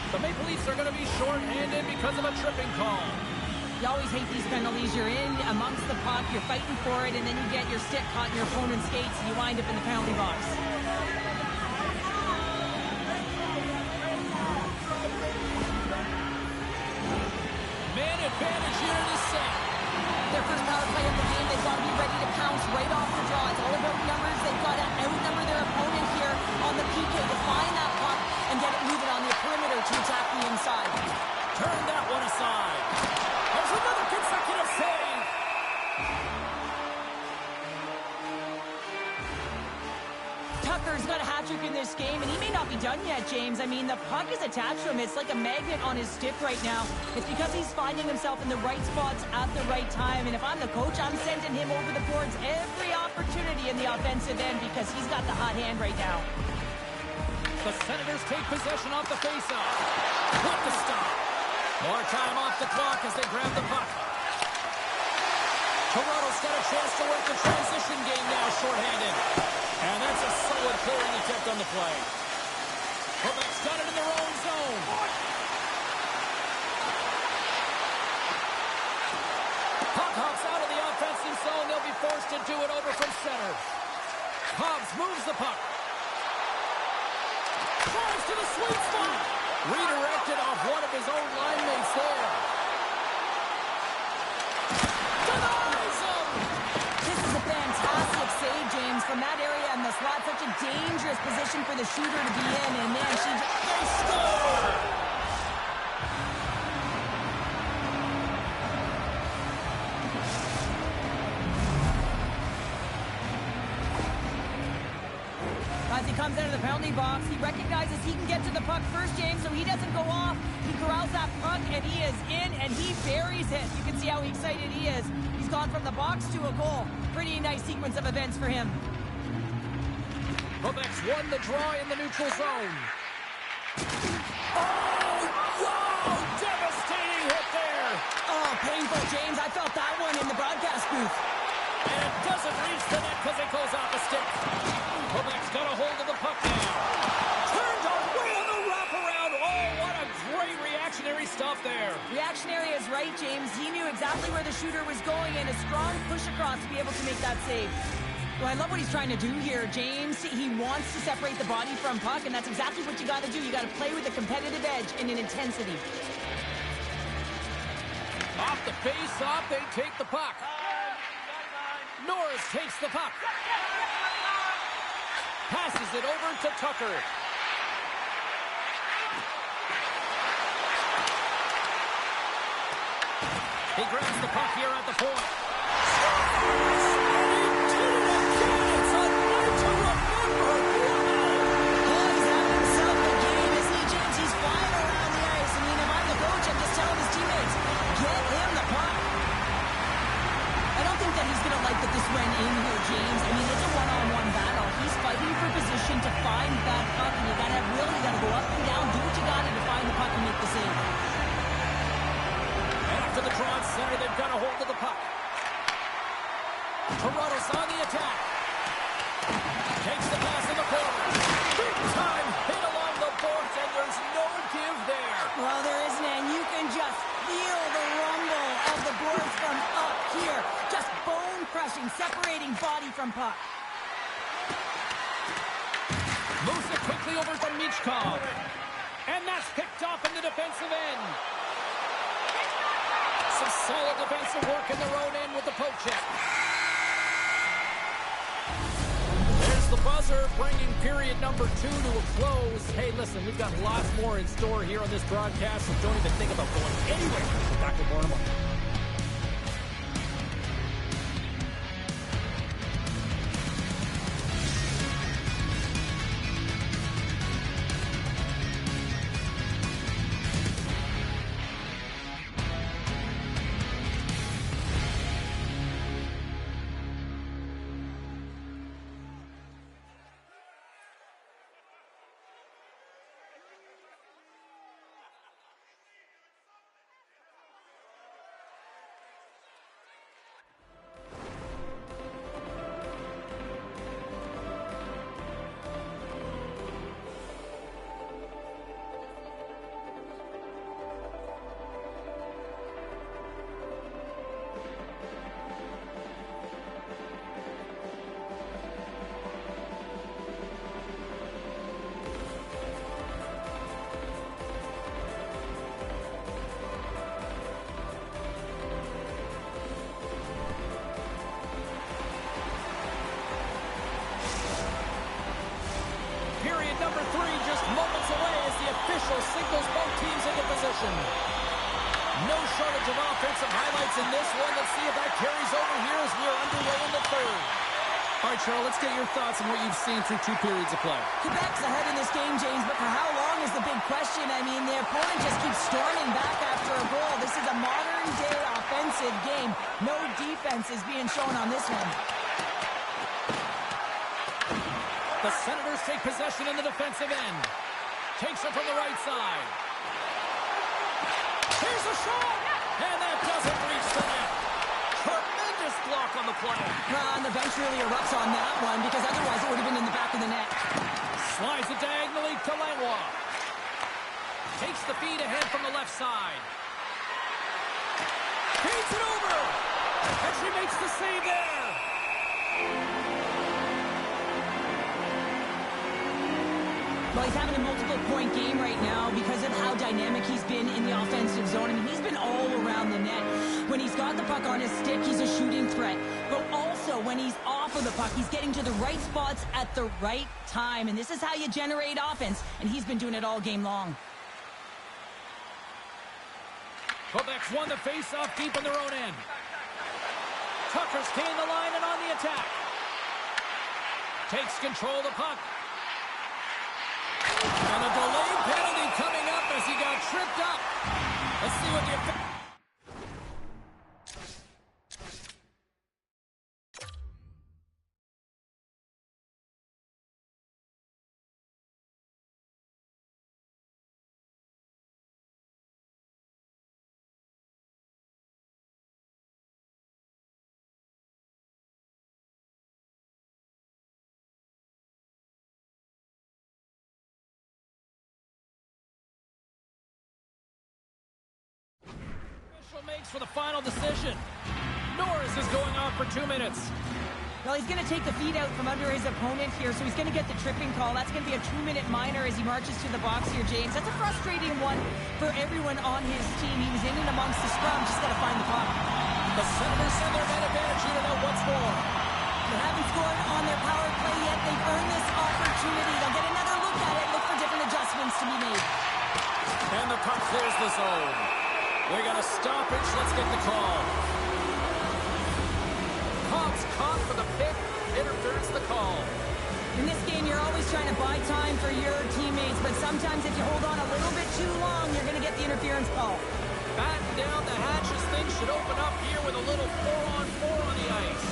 The Maple Leafs are going to be short-handed because of a tripping call. You always hate these penalties. You're in amongst the puck, you're fighting for it, and then you get your stick caught in your opponent's skates, and you wind up in the penalty box. Man advantage here in this set. Their first power play of the game, they've got to be ready to pounce right off the draw. It's all about numbers. They've got to outnumber their opponent here on the PK to find that puck and get it moving on the perimeter to attack the inside. Turn that one aside. There's another consecutive save. Tucker's got a hat-trick in this game, and he may not be done yet, James. I mean, the puck is attached to him. It's like a magnet on his stick right now. It's because he's finding himself in the right spots at the right time, and if I'm the coach, I'm sending him over the boards every opportunity in the offensive end because he's got the hot hand right now. The Senators take possession off the faceoff. With the stop. More time off the clock as they grab the puck. Toronto's got a chance to work the transition game now, shorthanded. And that's a solid clearing attempt on the play. Quebec's got it in their own zone. Puck hops out of the offensive zone. They'll be forced to do it over from center. Hobbs moves the puck. Drives to the sweet spot. Redirected off one of his own line mates there. Denies him! This is a fantastic save, James, from that area in the slot. Such a dangerous position for the shooter to be in, and then they score! As he comes out of the penalty box, he recognizes he can get to the puck first, James, so he doesn't go off. He corrals that puck, and he is in, and he buries it. You can see how excited he is. He's gone from the box to a goal. Pretty nice sequence of events for him. Quebec's won the draw in the neutral zone. Oh, wow! Devastating hit there! Oh, painful, James. I felt that one in the broadcast booth. And it doesn't reach the net because it goes off the stick. Quebec's got a hold of the puck now. Turned away on the wraparound. Oh, what a great reactionary stuff there. Reactionary is right, James. He knew exactly where the shooter was going and a strong push across to be able to make that save. Well, I love what he's trying to do here, James. He wants to separate the body from puck, and that's exactly what you got to do. You got to play with a competitive edge and an intensity. Off the face-off, they take the puck. Norris takes the puck. Passes it over to Tucker. He grabs the puck here at the point. It's a night to remember. Oh, he's having himself a game, isn't he, James? He's flying around the ice. I mean, if I'm the coach, I'm just telling his teammates, get him the puck. I don't think that he's going to like that this went in here, James. I mean, it's a one-on-one battle. He's fighting for position to find that puck, and you got to go up and down, do what you got to find the puck and make the save. After the draw at center, they've got a hold of the puck. Toronto's on the attack. Takes the pass in the corner. Big time hit along the boards, and there's no give there. Well, there isn't, and you can just feel the rumble of the boards from up here. Just bone-crushing, separating body from puck. Moves it quickly over to Michkov. And that's picked off in the defensive end. Some solid defensive work in their own end with the poke check. There's the buzzer, bringing period number 2 to a close. Hey, listen, we've got lots more in store here on this broadcast, so don't even think about going anywhere. We're back with more in a moment. Number 3 just moments away as the official signals both teams into position. No shortage of offensive highlights in this one. Let's see if that carries over here as we're underway in the third. All right, Cheryl, let's get your thoughts on what you've seen through 2 periods of play. Quebec's ahead in this game, James, but for how long is the big question? I mean, the opponent just keeps storming back after a goal. This is a modern-day offensive game. No defense is being shown on this one. The Senators take possession in the defensive end. Takes it from the right side. Here's a shot! And that doesn't reach the net. Tremendous block on the play. And the bench really erupts on that one because otherwise it would have been in the back of the net. Slides it diagonally to Langlois. Takes the feed ahead from the left side. Feeds it over! And she makes the save there! Well, he's having a multiple-point game right now because of how dynamic he's been in the offensive zone. I mean, he's been all around the net. When he's got the puck on his stick, he's a shooting threat. But also, when he's off of the puck, he's getting to the right spots at the right time. And this is how you generate offense, and he's been doing it all game long. Quebec's won the face-off deep in their own end. Tucker's gained the line and on the attack. Takes control of the puck. And a delayed penalty coming up as he got tripped up. Let's see what the... makes for the final decision. Norris is going off for 2 minutes. Well, he's going to take the feet out from under his opponent here, so he's going to get the tripping call. That's going to be a 2-minute minor as he marches to the box here, James. That's a frustrating one for everyone on his team. He was in and amongst the scrum, just got to find the puck. The Senators send their man advantage unit out once more. They haven't scored on their power play yet. They've earned this opportunity. They'll get another look at it, look for different adjustments to be made. And the puck clears the zone. We got a stoppage. Let's get the call. Cobb's caught for the pick. Interference the call. In this game, you're always trying to buy time for your teammates, but sometimes if you hold on a little bit too long, you're going to get the interference call. Batten down the hatches. Things should open up here with a little 4-on-4 on the ice.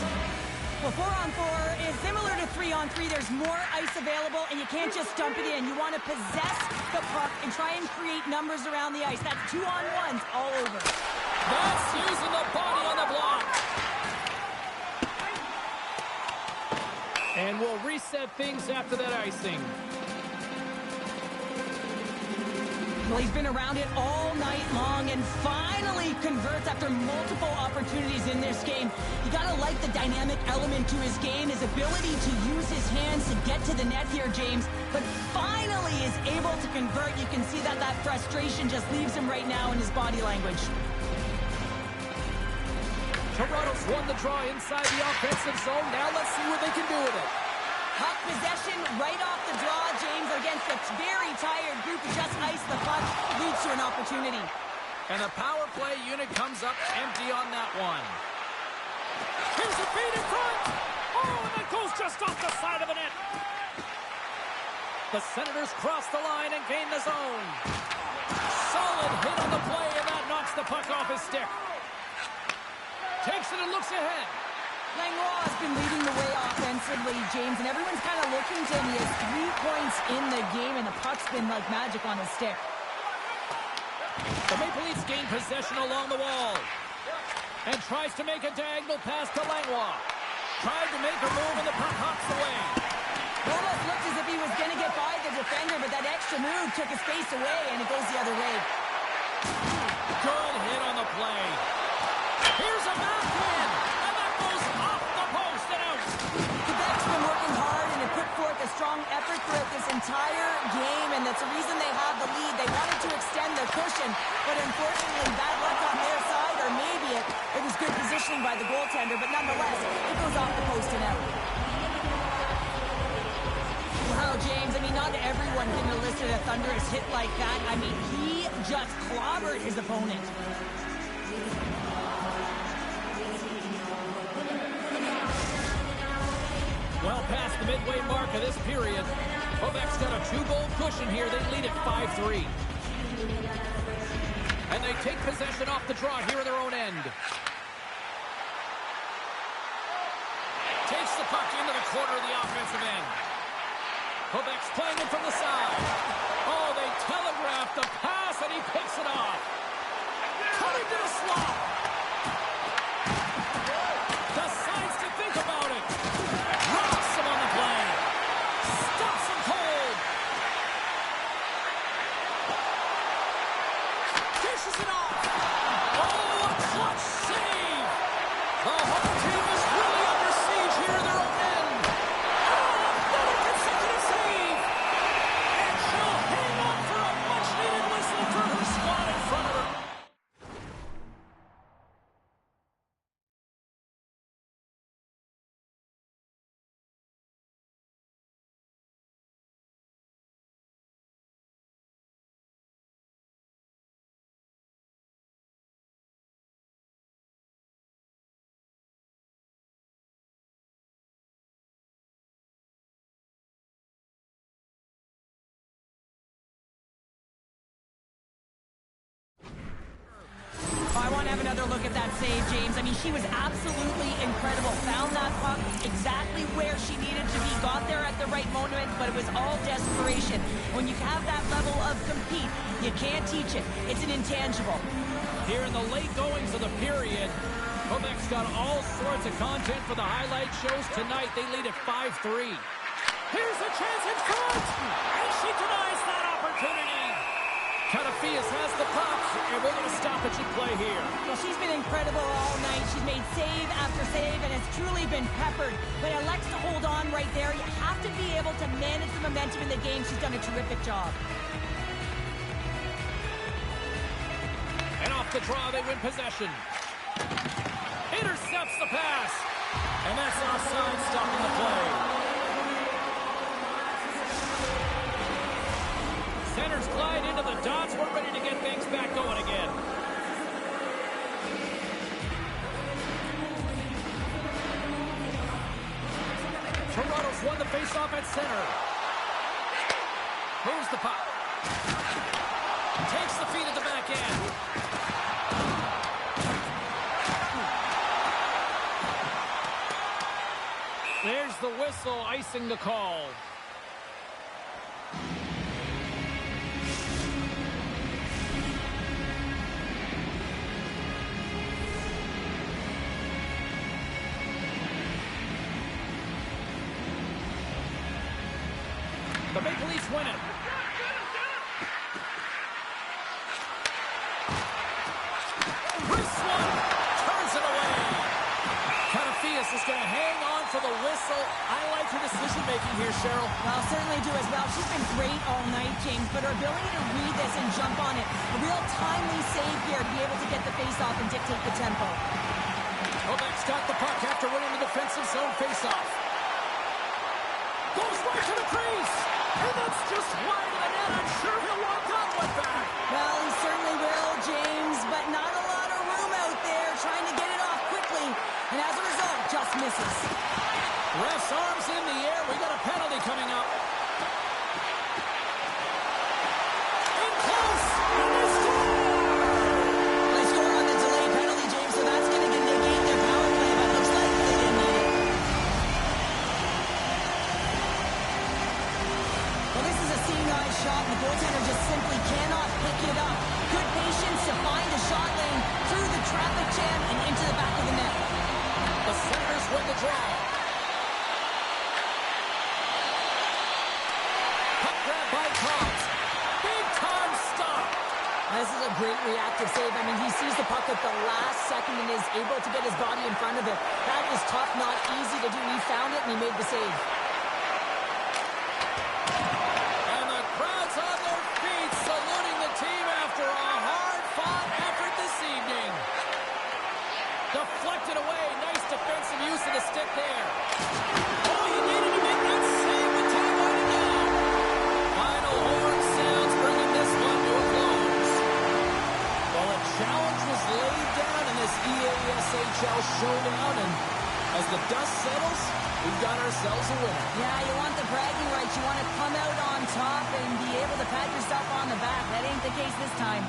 Well, 4-on-4 is similar to 3-on-3. There's more ice available, and you can't just dump it in. You want to possess the puck and try and create numbers around the ice. That's 2-on-1s all over. That's using the body on the block. And we'll reset things after that icing. Well, he's been around it all night long and finally converts after multiple opportunities in this game. You got to like the dynamic element to his game, his ability to use his hands to get to the net here, James. But finally is able to convert. You can see that frustration just leaves him right now in his body language. Toronto's won the draw inside the offensive zone. Now let's see what they can do with it. Puck possession right off the draw, James, against a very tired group who just iced the puck, leads to an opportunity. And the power play unit comes up empty on that one. Here's a feed in front. Oh, and that goes just off the side of the net. The Senators cross the line and gain the zone. Solid hit on the play, and that knocks the puck off his stick. Takes it and looks ahead. Langlois has been leading the way offensively, James, and everyone's kind of looking to him. He has 3 points in the game, and the puck's been like magic on his stick. The Maple Leafs gain possession along the wall. And tries to make a diagonal pass to Langlois. Tried to make a move, and the puck hops away. Almost looked as if he was going to get by the defender, but that extra move took his face away, and it goes the other way. Good hit on the play. Here's a backhand, and that goes off the post and out. Quebec's been working hard and have put forth a strong effort throughout this entire game, and that's the reason they have the lead. They wanted to extend their cushion, but unfortunately bad luck on their side, or maybe it was good positioning by the goaltender, but nonetheless, it goes off the post and out. Wow, James, I mean, not everyone can elicit a thunderous hit like that. I mean, he just clobbered his opponent. Well past the midway mark of this period. Quebec's got a 2-goal cushion here. They lead at 5-3. And they take possession off the draw here in their own end. Takes the puck into the corner of the offensive end. Quebec's playing it from the side. Oh, they telegraph the pass, and he picks it off. Cutting to the slot. Decides to think about it. Rocks him on the play. Stops him cold. Dishes it off. Oh, a clutch save. The home team is really under siege here in their own end. Oh, another consecutive save. And she'll hang on for a much-needed whistle for her squad in front of her. I want to have another look at that save, James. I mean, she was absolutely incredible. Found that puck exactly where she needed to be. Got there at the right moment, but it was all desperation. When you have that level of compete, you can't teach it. It's an intangible. Here in the late goings of the period, Quebec's got all sorts of content for the highlight shows tonight. They lead at 5-3. Here's a chance in front, and she denies that opportunity. Kind of Fias has the puck, and we're going to stoppage and play here. Well, she's been incredible all night. She's made save after save, and it's truly been peppered. But elects to hold on right there. You have to be able to manage the momentum in the game. She's done a terrific job. And off the draw, they win possession. Intercepts the pass. And that's offside, stopping the play. Centers glide into the dots. We're ready to get things back going again. Toronto's won the faceoff at center. Moves the puck. Takes the feed at the back end. There's the whistle, icing the call. The Maple Leafs win it. Wrist one, turns it away. Catafias is going to hang on for the whistle. I like her decision-making here, Cheryl. Well, certainly do as well. She's been great all night, James, but her ability to read this and jump on it, a real timely save here to be able to get the face-off and dictate the tempo. Quebec's got the puck after winning the defensive zone face-off. Goes right to the crease. And that's just wide of the net. I'm sure he'll want that one back. Well, he certainly will, James, but not a lot of room out there trying to get it off quickly. And as a result, just misses. Ref's arms in the air. We got a penalty coming up. In close. And they score! They score on the delay penalty, James, so that's going to negate their power play, but looks like they didn't need it. Well, this is a seeing-eye shot, and the goaltender just simply cannot pick it up. Good patience to find a shot lane through the traffic jam and into the back of the net. The Senators win the draw. Puck grab by Cobbs. Big time stop. This is a great reactive save. I mean, he sees the puck at the last second and is able to get his body in front of it. That is tough, not easy to do. He found it and he made the save. And the crowd's on their feet, saluting the team after a hard-fought effort this evening. Deflected away. Nice defensive use of the stick there. Oh, he needed to make that save with time winding down. Final horn sounds, bringing this one to a close. Well, a challenge was laid down in this EASHL showdown, and as the dust settles, we've got ourselves a winner. Yeah, you want the bragging rights. You want to come out on top and be able to pat yourself on the back. That ain't the case this time.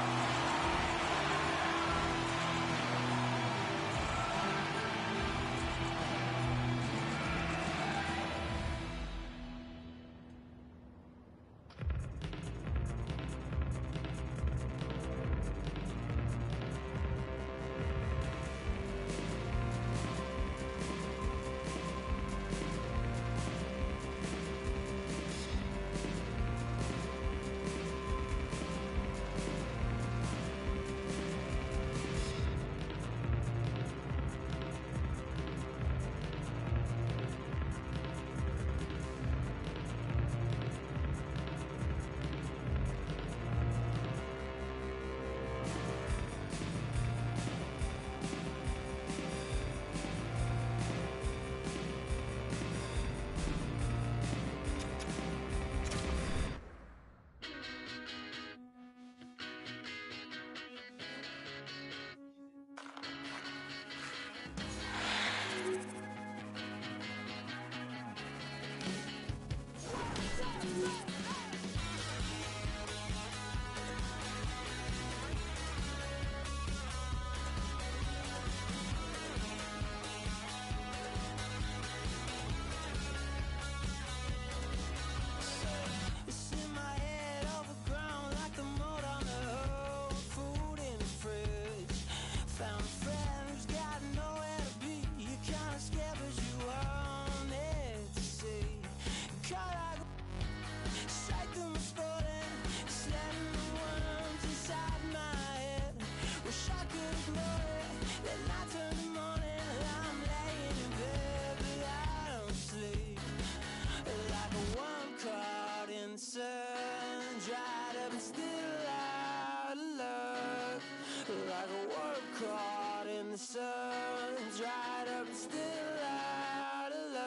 up and still out of luck. Like a worm caught in the sun, dried up and still out of luck.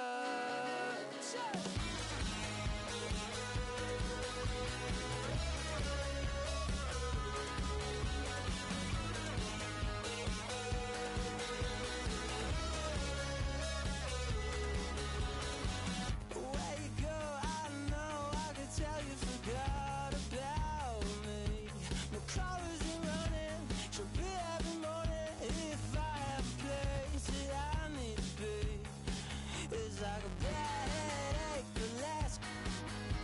Where you go, I know, I could tell you forgot about me. My car isn't running, she'll be every morning. If I have a place that I need to be, it's like a bad headache that lasts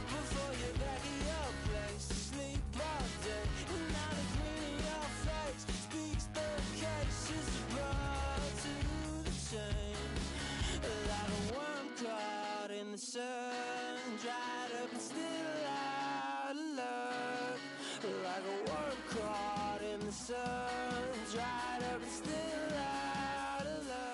before you're back at your place to sleep all day. And now the grin in your face speaks the case. It's a bar to the chain, like a worm caught in the sun, dried up and still out of luck. Like a worm caught in the sun, dried up and still out of luck.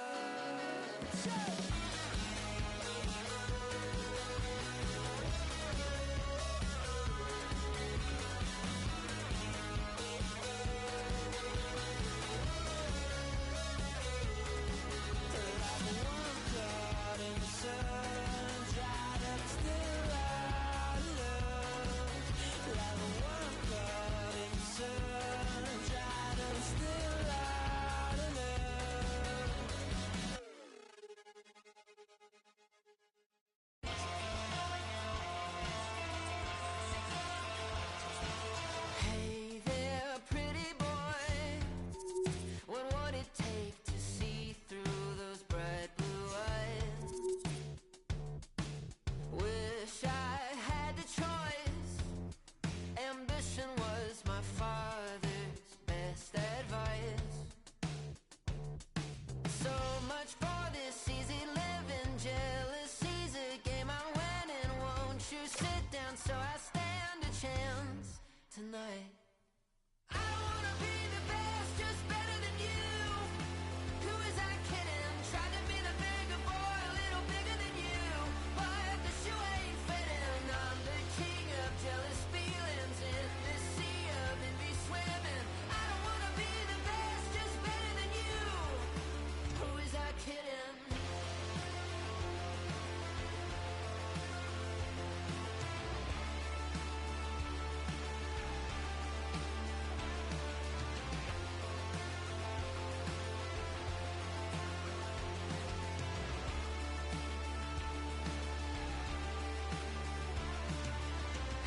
Hey there, pretty boy. What would it take to see through those bright blue eyes? Wish I had the choice. Ambition was my father's best advice. So much for this easy living. Jealousy's a game I'm winning. Won't you sit down so I stand a chance tonight? I wanna be the best, just better than you. Who is I kidding? Tried to be the bigger boy, a little bigger than you. But the shoe ain't fitting. I'm the king of jealous feelings in this sea of envy swimming. I don't wanna be the best, just better than you. Who is I kidding?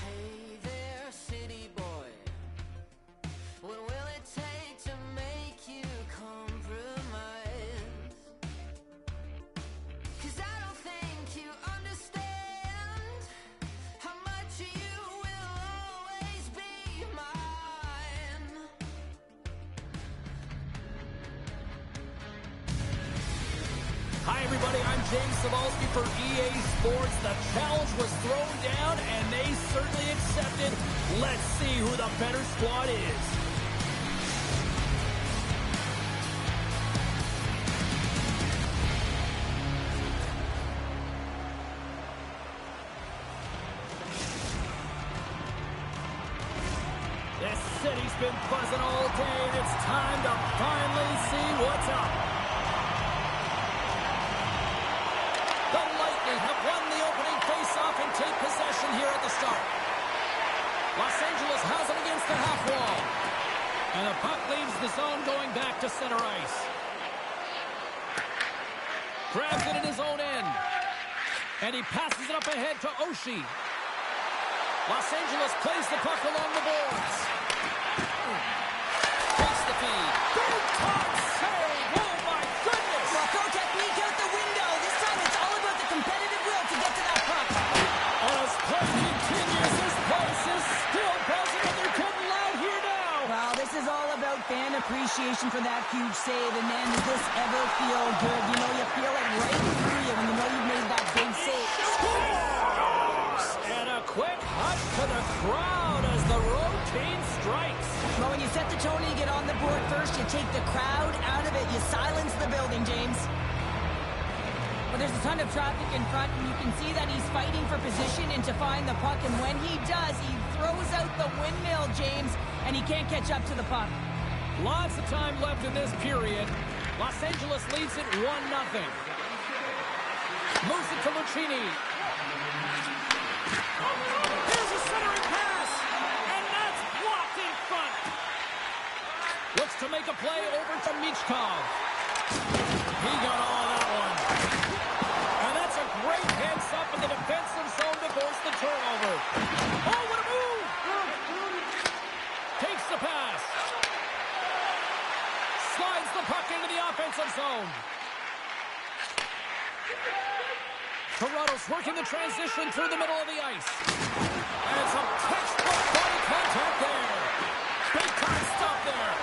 Hey there, city boy. What will it take to make you compromise? 'Cause I don't think you understand how much you will always be mine. Hi, everybody. I'm James Cebulski for EA Sports. The challenge was thrown down, and they certainly accepted. Let's see who the better squad is. This city's been buzzing all day, and it's time to finally see what's up. The Lightning have won the opening faceoff and take possession here at the start. Los Angeles has it against the half wall. And the puck leaves the zone going back to center ice. Grabs it in his own end. And he passes it up ahead to Oshie. Los Angeles plays the puck along the boards. Takes the feed. Big top save. Oh, my goodness. Well, throw technique out the window. This time it's all about the competitive will to get to that puck. And as play continues, this place is still buzzing, and they're getting loud here now. Well, this is all about fan appreciation for that huge save. And, man, does this ever feel good? You know, you feel it right through you when you know you've made that big save. And a quick hug to the crowd as the routine strikes. Well, when you set the tone and you get on the board first, you take the crowd out of it. You silence the building, James. Well, there's a ton of traffic in front, and you can see that he's fighting for position and to find the puck. And when he does, he throws out the windmill well, James, and he can't catch up to the puck. Lots of time left in this period. Los Angeles leads it 1-0. Moves it to Lucchini. Here's a centering pass, and that's blocked in front. Looks to make a play over to Michkov. He got all of that one. And that's a great heads-up in the defensive zone to force the turnover. Oh, what a move! Takes the pass. Slides the puck into the offensive zone. Toronto's working the transition through the middle of the ice. And some textbook body contact there. Big time stop there.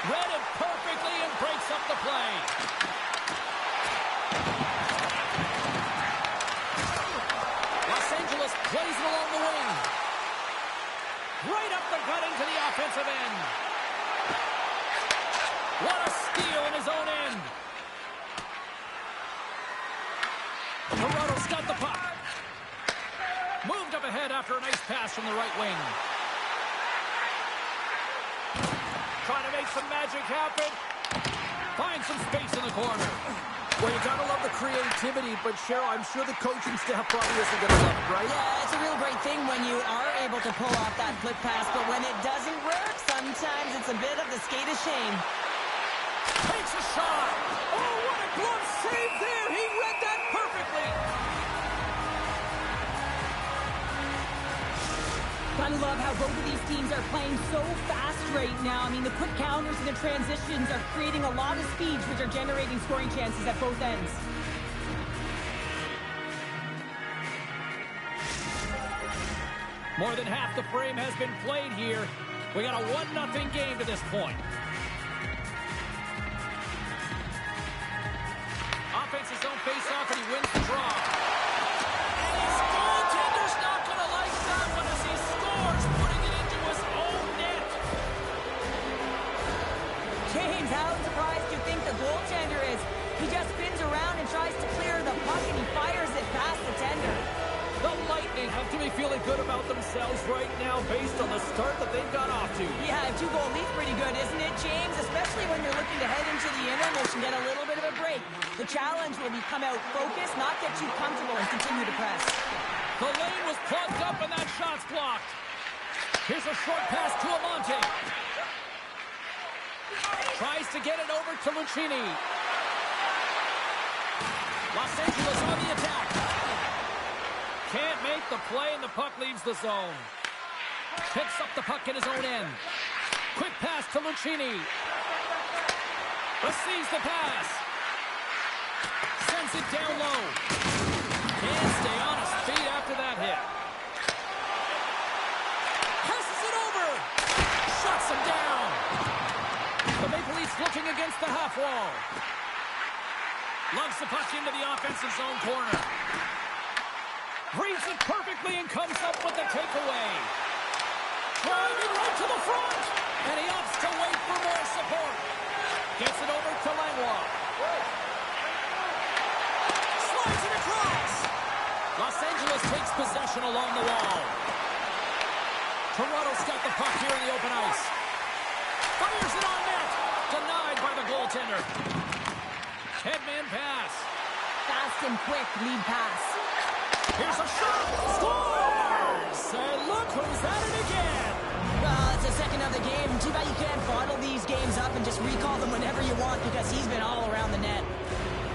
Read it perfectly and breaks up the play. Los Angeles plays it along the wing. Right up the gut into the offensive end. What a steal in his own end. Toronto's got the puck. Moved up ahead after a nice pass from the right wing. Trying to make some magic happen. Find some space in the corner. Well, you gotta love the creativity, but Cheryl, I'm sure the coaching staff probably isn't gonna love it, right? Yeah, it's a real great thing when you are able to pull off that flip pass, but when it doesn't work, sometimes it's a bit of the skate of shame. Takes a shot. Oh, what a glove save there. He read that perfectly. Gotta love how both of these teams are playing so fast right now. I mean, the quick counters and the transitions are creating a lot of speeds, which are generating scoring chances at both ends. More than half the frame has been played here. We got a 1-0 game to this point. Offense his own face-off, and he wins the draw. And his goaltender's not going to like that one as he scores, putting it into his own net. James, how surprised do you think the goaltender is? He just spins around and tries to clear the puck, and he fires it past the tender. The Lightning have to be feeling good about themselves right now based on the start that they've got off to. Yeah, a 2-goal lead's pretty good, isn't it, James? Especially when you're looking to head into the intermission, get a little bit of a break. The challenge will be come out focused, not get too comfortable, and continue to press. The lane was plugged up, and that shot's blocked. Here's a short pass to Amante. Tries to get it over to Lucchini. Los Angeles on the attack. Can't make the play, and the puck leaves the zone. Picks up the puck in his own end. Quick pass to Lucchini. Receives the pass. Sends it down low. Can't stay on his feet after that hit. Passes it over. Shuts him down. The Maple Leafs looking against the half wall. Lugs the puck into the offensive zone corner. Reads it perfectly and comes up with the takeaway. Driving right to the front. And he opts to wait for more support. Gets it over to Langlois. Slides it across. Los Angeles takes possession along the wall. Toronto's got the puck here in the open ice. Fires it on net. Denied by the goaltender. Headman pass. Fast and quick lead pass. Here's a shot. Scores! And look who's at it again. Well, it's the second of the game. Too bad you can't bottle these games up and just recall them whenever you want because he's been all around the net.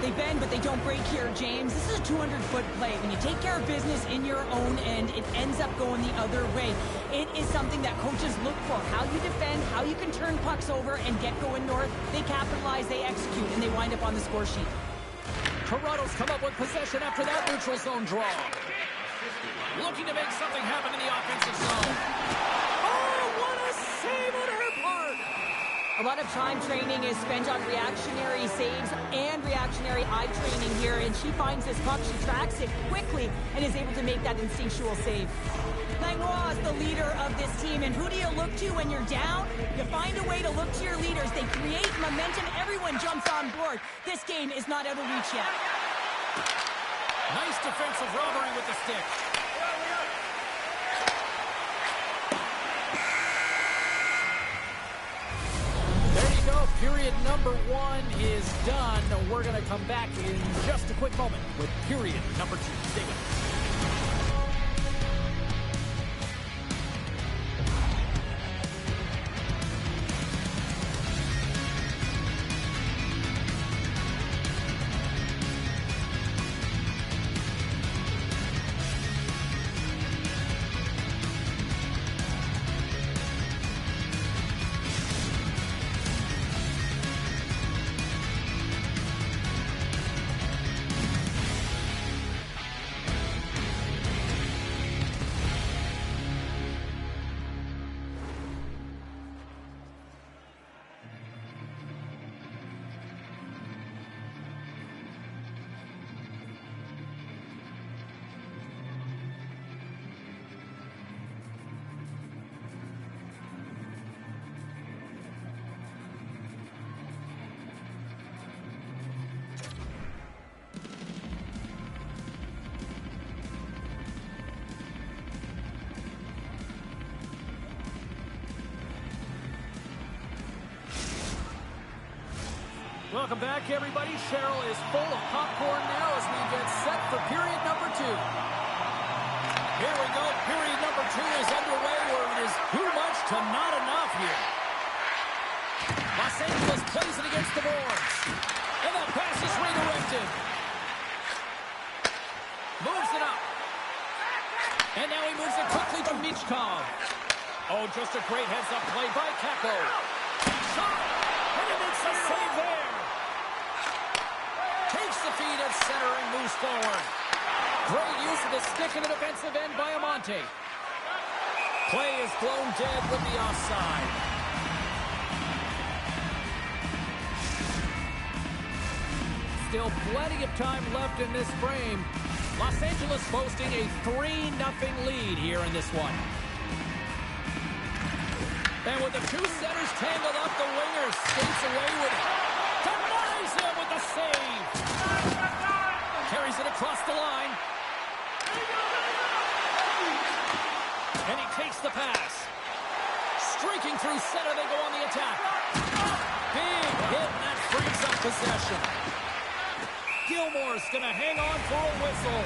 They bend, but they don't break here, James. This is a 200-foot play. When you take care of business in your own end, it ends up going the other way. It is something that coaches look for. How you defend, how you can turn pucks over and get going north. They capitalize, they execute, and they wind up on the score sheet. Toronto's come up with possession after that neutral zone draw. Looking to make something happen in the offensive zone. Oh, what a save on her part! A lot of time training is spent on reactionary saves and reactionary eye training here, and she finds this puck, she tracks it quickly, and is able to make that instinctual save. Langlois is the leader of this team, and who do you look to when you're down? You find a way to look to your leaders. They create momentum. Everyone jumps on board. This game is not out of reach yet. Nice defensive robbery with the stick. period number 1 is done. We're going to come back in just a quick moment with period number 2. Stay with us. Welcome back, everybody. Cheryl is full of popcorn now as we get set for period number 2. Here we go. Period number 2 is underway where it is too much to not enough here. Los Angeles plays it against the boards. And that pass is redirected. Moves it up. And now he moves it quickly to Michkov. Oh, just a great heads-up play by Kako. Shot! And he makes a save there. Takes the feed at center and moves forward. Great use of the stick in the defensive end by Amante. Play is blown dead with the offside. Still plenty of time left in this frame. Los Angeles boasting a 3-0 lead here in this one. And with the two centers tangled up, the winger skates away with it. Denies him with the save. Carries it across the line. And he takes the pass. Streaking through center, they go on the attack. Big hit, and that frees up possession. Gilmore's going to hang on for a whistle.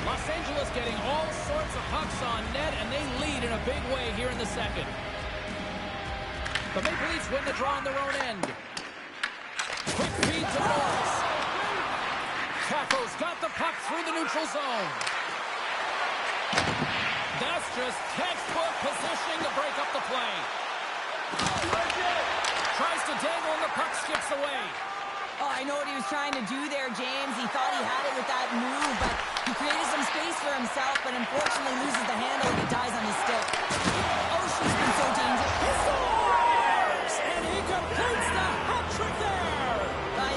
Los Angeles getting all sorts of pucks on net, and they lead in a big way here in the second. The Maple Leafs win the draw on their own end. Quick feed to Morris. Capo's got the puck through the neutral zone. That's just textbook positioning to break up the play. Tries to dangle and the puck skips away. Oh, I know what he was trying to do there, James. He thought he had it with that move, but he created some space for himself, but unfortunately loses the handle and he dies on his stick. Oh, she's been so dangerous. He scores! And he completes the hat trick there!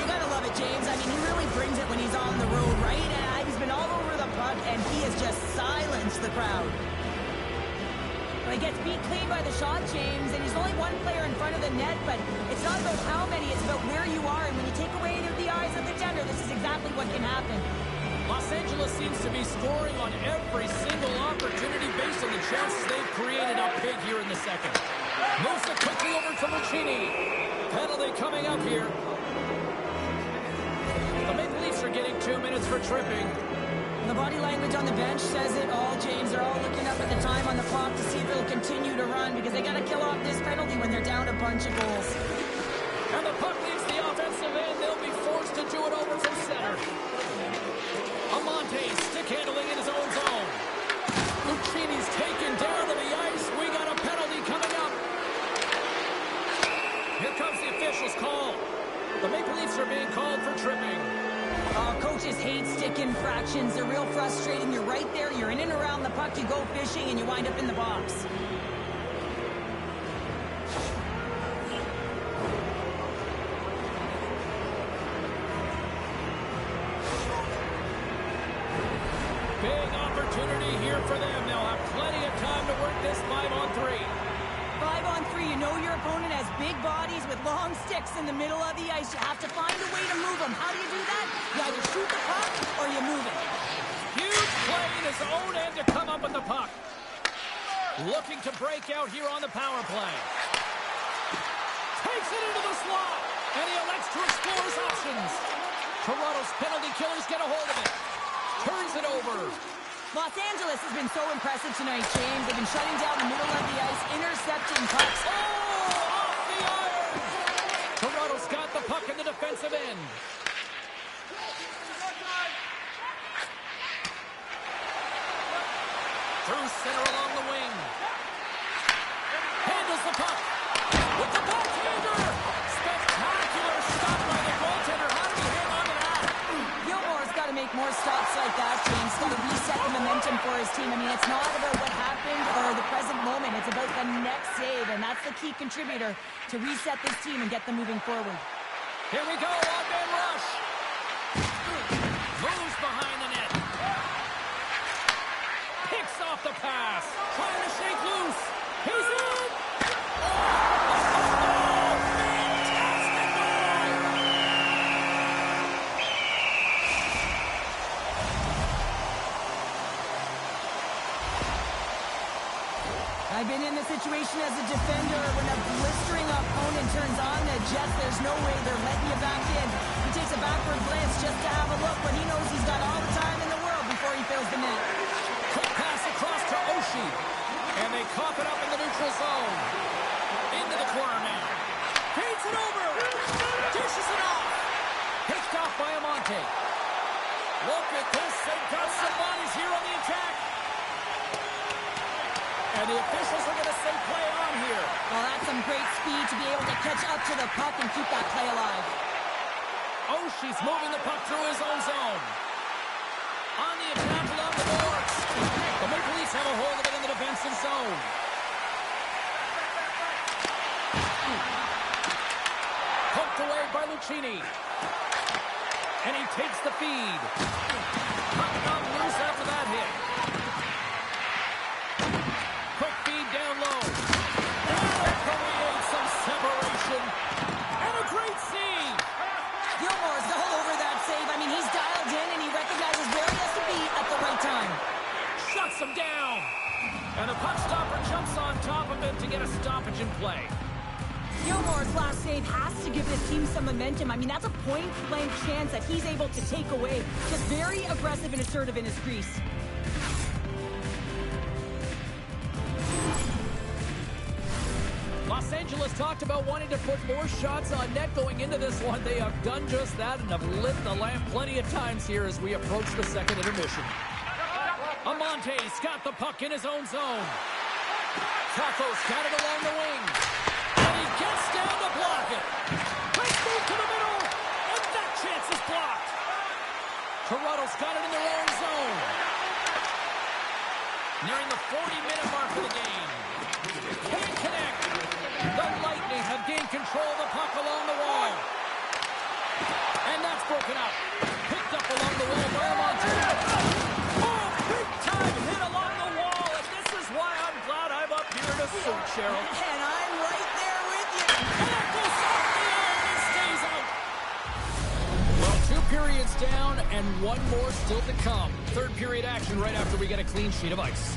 You gotta love it, James. I mean, he really brings it when he's on the road, right? And he's been all over the puck, and he has just silenced the crowd. He gets beat clean by the shot, James, and he's only one player in front of the net, but it's not about how many, it's about where you are, and when you take away the eyes of the defender, this is exactly what can happen. Los Angeles seems to be scoring on every single opportunity based on the chances they've created up big here in the second. Moves it quickly over to Muccini. Penalty coming up here. The Maple Leafs are getting 2 minutes for tripping. The body language on the bench says it all, James. They're all looking up at the time on the clock to see if it'll continue to run because they got to kill off this penalty when they're down a bunch of goals. And the puck leaves the offensive end. They'll be forced to do it over from center. Amante stick handling in his own zone. Muccini's taken down to the ice. We got a penalty coming up. Here comes the official's call. The Maple Leafs are being called for tripping. Coaches hate stick infractions. They're real frustrating. You're right there. You're in and around the puck. You go fishing, and you wind up in the box. Big opportunity here for them. They'll have plenty of time to work this 5-on-3. 5-on-3, you know your opponent has big bodies with long sticks in the middle of the ice. You have to find a way to move them. How do you do that? You either shoot the puck or you move it. Huge play in his own end to come up with the puck. Looking to break out here on the power play. Takes it into the slot. And he elects to explore his options. Toronto's penalty killers get a hold of it. Turns it over. Los Angeles has been so impressive tonight, James. They've been shutting down the middle of the ice, intercepting pucks. Oh, off the iron. Toronto's got the puck in the defensive end. Through center along the wing. Handles the puck. With the backhander. Spectacular stop by the goaltender. How did he hang on to that? Gilmore's got to make more stops like that, James. Got to reset the momentum for his team. I mean, it's not about what happened or the present moment. It's about the next save, and that's the key contributor to reset this team and get them moving forward. Here we go, one-man rush. Moves behind the net. Picks off the pass. Trying to shake loose. He's in. I've been in the situation as a defender when a blistering opponent turns on the Jets. There's no way they're letting you back in. He takes a backward glance just to have a look, but he knows he's got all the time in the world before he fills the net. Quick pass across to Oshie. And they cough it up in the neutral zone. Into the corner now. Feeds it over. Dishes it off. Picked off by Amante. Look at this. They've got some bodies here on the attack. And the officials are going to say play on here. Well, that's some great speed to be able to catch up to the puck and keep that play alive. Oshie's moving the puck through his own zone. On the attack along the boards. The Maple Leafs have a hold of it in the defensive zone. Poked away by Lucchini. And he takes the feed. Puck knocked loose after that hit. Quick feed down low. That'll create some separation. And a great save. Gilmore's all over that save. I mean, he's dialed in and he recognizes where he has to be at the right time. Shuts him down. And the puck stopper jumps on top of him to get a stoppage in play. Gilmore's last save has to give this team some momentum. I mean, that's a point-blank chance that he's able to take away. Just very aggressive and assertive in his crease. Los Angeles talked about wanting to put more shots on net going into this one. They have done just that and have lit the lamp plenty of times here as we approach the second intermission. Amonte's got the puck in his own zone. Taco's got it along the wing. And he gets down to block it. Let's move to the middle. And that chance is blocked. Toronto's got it in their own zone. Nearing the 40-minute mark of the game. Can't connect. The Lightning have gained control of the puck along the wall. And that's broken up. Picked up along the wall by Amante. Oh, big-time hit along the wall. And this is why I'm glad I'm up here in a suit, Cheryl. And I'm right there with you. And it goes off the iron and stays out. Well, 2 periods down and 1 more still to come. Third period action right after we get a clean sheet of ice.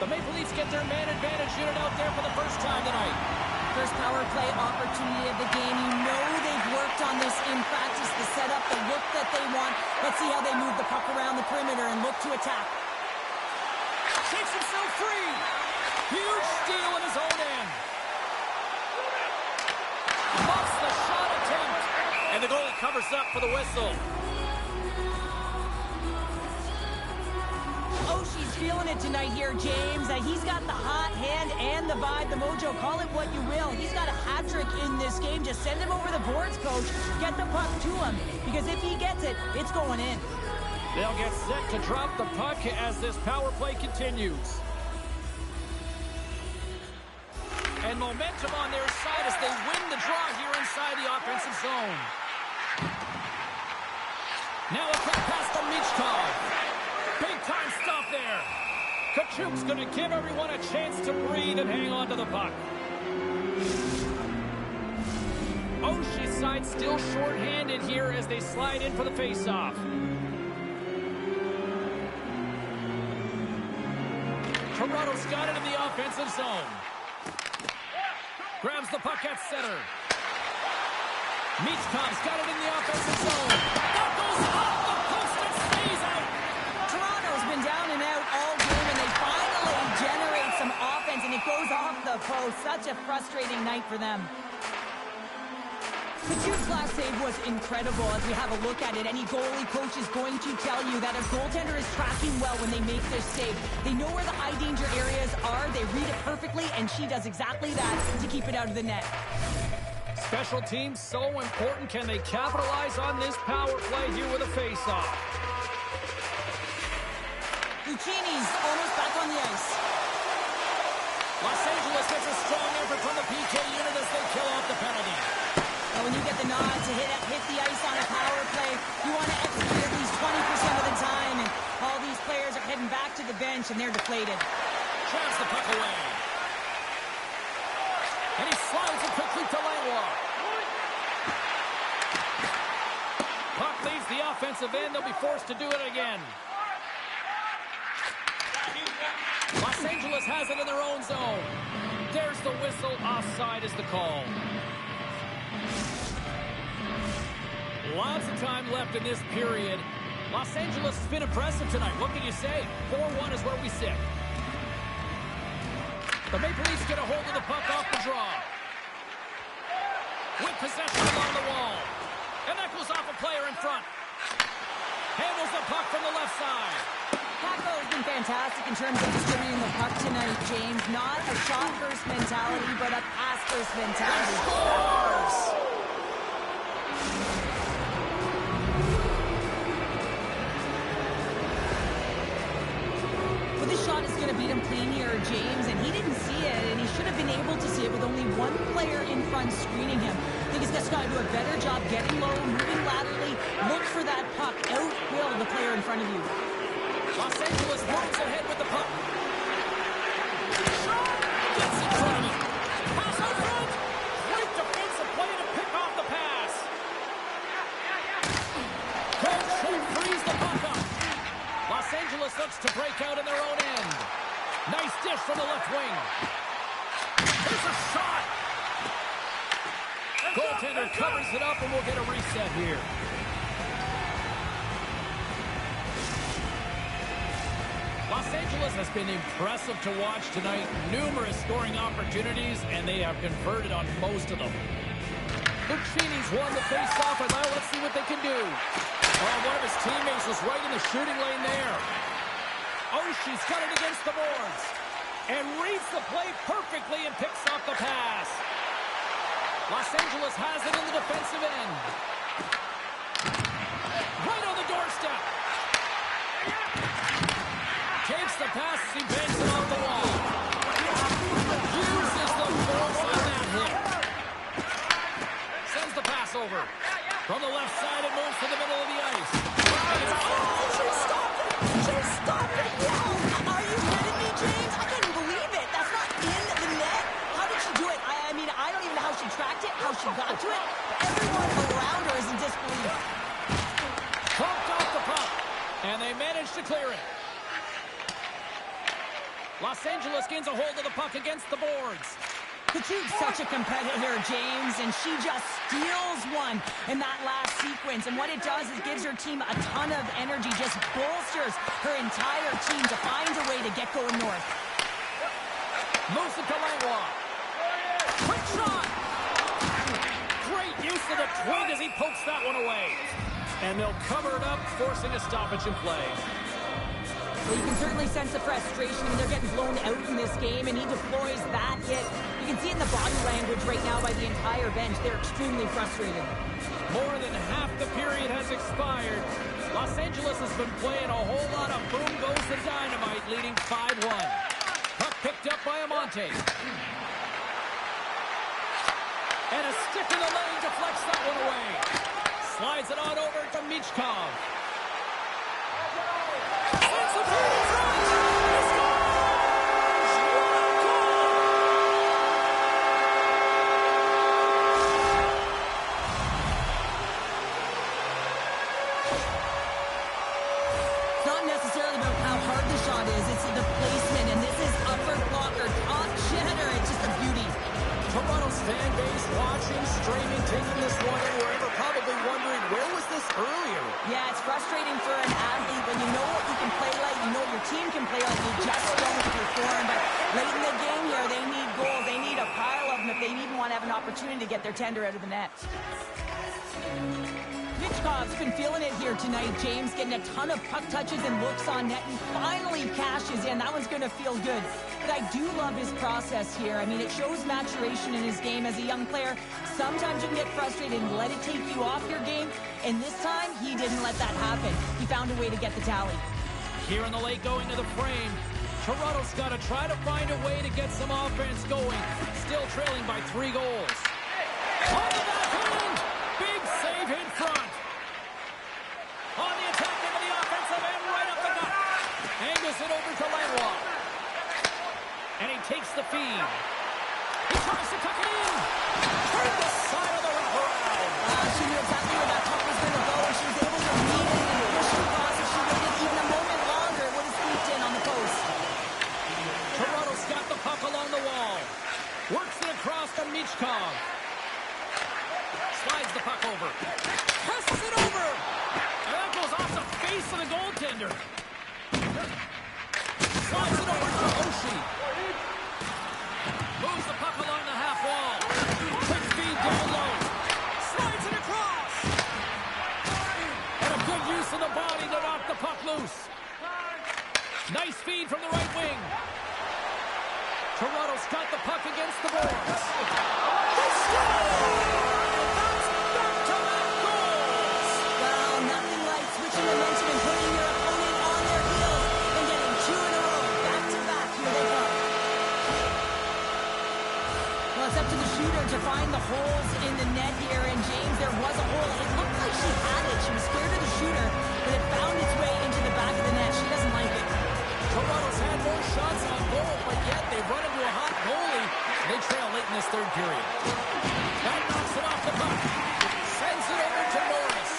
The Maple Leafs get their man advantage unit out there for the first time tonight. First power play opportunity of the game. You know they've worked on this in practice, the setup, the look that they want. Let's see how they move the puck around the perimeter and look to attack. Shakes himself free. Huge steal in his own end. Muffs the shot attempt. And the goalie covers up for the whistle. Oh, she's feeling it tonight here, James. He's got the hot hand and the vibe, the mojo. Call it what you will. He's got a hat trick in this game. Just send him over the boards, coach. Get the puck to him. Because if he gets it, it's going in. They'll get set to drop the puck as this power play continues. And momentum on their side as they win the draw here inside the offensive zone. Now a quick pass to Michkov. Big time stop there. Kachuk's going to give everyone a chance to breathe and hang on to the puck. Oshie's side still short-handed here as they slide in for the face-off. Toronto's got it in the offensive zone. Grabs the puck at center. Michkov's got it in the offensive zone. That goes off the post and stays out. Toronto's been down and out all game, and they finally generate some offense, and it goes off the post. Such a frustrating night for them. Kachuk's last save was incredible as we have a look at it. Any goalie coach is going to tell you that a goaltender is tracking well when they make this save. They know where the high danger areas are. They read it perfectly, and she does exactly that to keep it out of the net. Special teams so important. Can they capitalize on this power play here with a face-off? Lucchini's almost back on the ice. Los Angeles gets a strong effort from the PK unit as they kill off the penalty. Now, when you get the nod to hit the ice on a power play, you want to execute at least 20% of the time, and all these players are heading back to the bench, and they're deflated. Drives the puck away. And he slides it quickly to Langlois. Puck leaves the offensive end. They'll be forced to do it again. Los Angeles has it in their own zone. There's the whistle. Offside is the call. Lots of time left in this period. Los Angeles has been impressive tonight. What can you say? 4-1 is where we sit. The Maple Leafs get a hold of the puck off the draw. With possession along the wall. And that goes off a player in front. Handles the puck from the left side. Paco has been fantastic in terms of distributing the puck tonight, James. Not a shot-first mentality, but a pass-first mentality. Scores! Well, this shot is going to beat him clean here, James, and he didn't see it, and he should have been able to see it with only one player in front screening him. I think he's just got to do a better job getting low, moving laterally. Look for that puck. Outwill the player in front of you. Los Angeles moves ahead with the puck. Gets in front of it. Pass out front. Great defensive play to pick off the pass. Coach frees the puck up. Los Angeles looks to break out in their own end. Nice dish from the left wing. There's a shot. Goaltender covers it up, and we'll get a reset here. Los Angeles has been impressive to watch tonight. Numerous scoring opportunities, and they have converted on most of them. Lucchini's won the face-off, and now let's see what they can do. Oh, one of his teammates was right in the shooting lane there. Oshie's got it against the boards. And reads the play perfectly and picks off the pass. Los Angeles has it in the defensive end. Right on the doorstep. Takes the pass as he banks it off the wall. Uses the force on that hit. Sends the pass over. From the left side, it moves to the middle of the ice. She stopped it! She stopped it! Wow! Are you kidding me, James? I couldn't believe it. That's not in the net. How did she do it? I mean, I don't even know how she tracked it, how she got to it. Everyone around her is in disbelief. Pumped off the puck. And they managed to clear it. Los Angeles gains a hold of the puck against the boards. Kachu's such a competitor, James, and she just steals one in that last sequence. And what it does is gives her team a ton of energy, just bolsters her entire team to find a way to get going north. Moves it to Langlois. Quick shot! Great use of the twig as he pokes that one away. And they'll cover it up, forcing a stoppage in play. Well, you can certainly sense the frustration. I mean, they're getting blown out in this game, and he deploys that hit. You can see it in the body language right now by the entire bench. They're extremely frustrated. More than half the period has expired. Los Angeles has been playing a whole lot of boom goes the dynamite, leading 5-1. Puck picked up by Amante. And a stick in the lane deflects that one away. Slides it on over to Michkov. Fan base watching, streaming, taking this one in wherever, probably wondering, where was this earlier? Yeah, it's frustrating for an athlete when you know what you can play like, you know what your team can play like, you just don't perform. But late in the game here, they need goals. They need a pile of them if they even want to have an opportunity to get their tender out of the net. Michkov's been feeling it here tonight, James, getting a ton of puck touches and looks on net, and finally cashes in. That one's going to feel good. But I do love his process here. I mean, it shows maturation in his game as a young player. Sometimes you can get frustrated and let it take you off your game, and this time, he didn't let that happen. He found a way to get the tally. Here in the late going to the frame, Toronto's got to try to find a way to get some offense going. Still trailing by 3 goals. On the backhand! Big save in front. On the attack into the offensive end, right up the gut. Angles it over to Langlois. And he takes the feed. He tries to tuck it in. Turned the side of the wraparound. She knew exactly where that puck was going to go, and she was able to read it and push it across. If she waited even a moment longer, it would have sneaked in on the post. Toronto's got the puck along the wall. Works it across to Michkov. Slides the puck over. Presses it over. And that goes off the face of the goaltender. Slides it over to Oshie. Moves the puck along the half wall. Quick feed down low. Slides it across. And a good use of the body to knock the puck loose. Nice feed from the right wing. Toronto's got the puck against the boards. They score! That's back-to-back goals! Well, nothing like switching momentum and putting your opponent on their heels and getting 2 in a row. Back-to-back, here they come. Well, it's up to the shooter to find the holes in the net here, and James, there was a hole. It looked like she had it. She was scared of the shooter, but it found its way into the back of the net. She doesn't like it. Toronto's had more shots on goal, but yet they've run into a hot goalie. They trail late in this third period. That knocks it off the puck. Sends it over to Norris.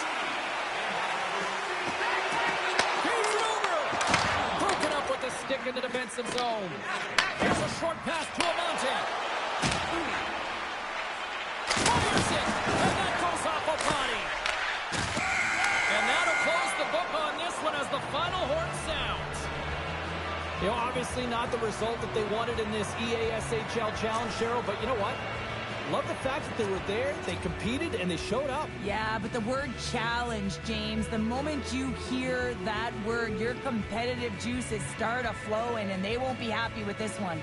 Feeds it over. Broken up with the stick in the defensive zone. Here's a short pass to Amante. Fires it, and that goes off a body. And that'll close the book on this one as the final horn sounds. You know, obviously not the result that they wanted in this EASHL challenge, Cheryl, but you know what? Love the fact that they were there, they competed, and they showed up. Yeah, but the word challenge, James, the moment you hear that word, your competitive juices start a flowing, and they won't be happy with this one.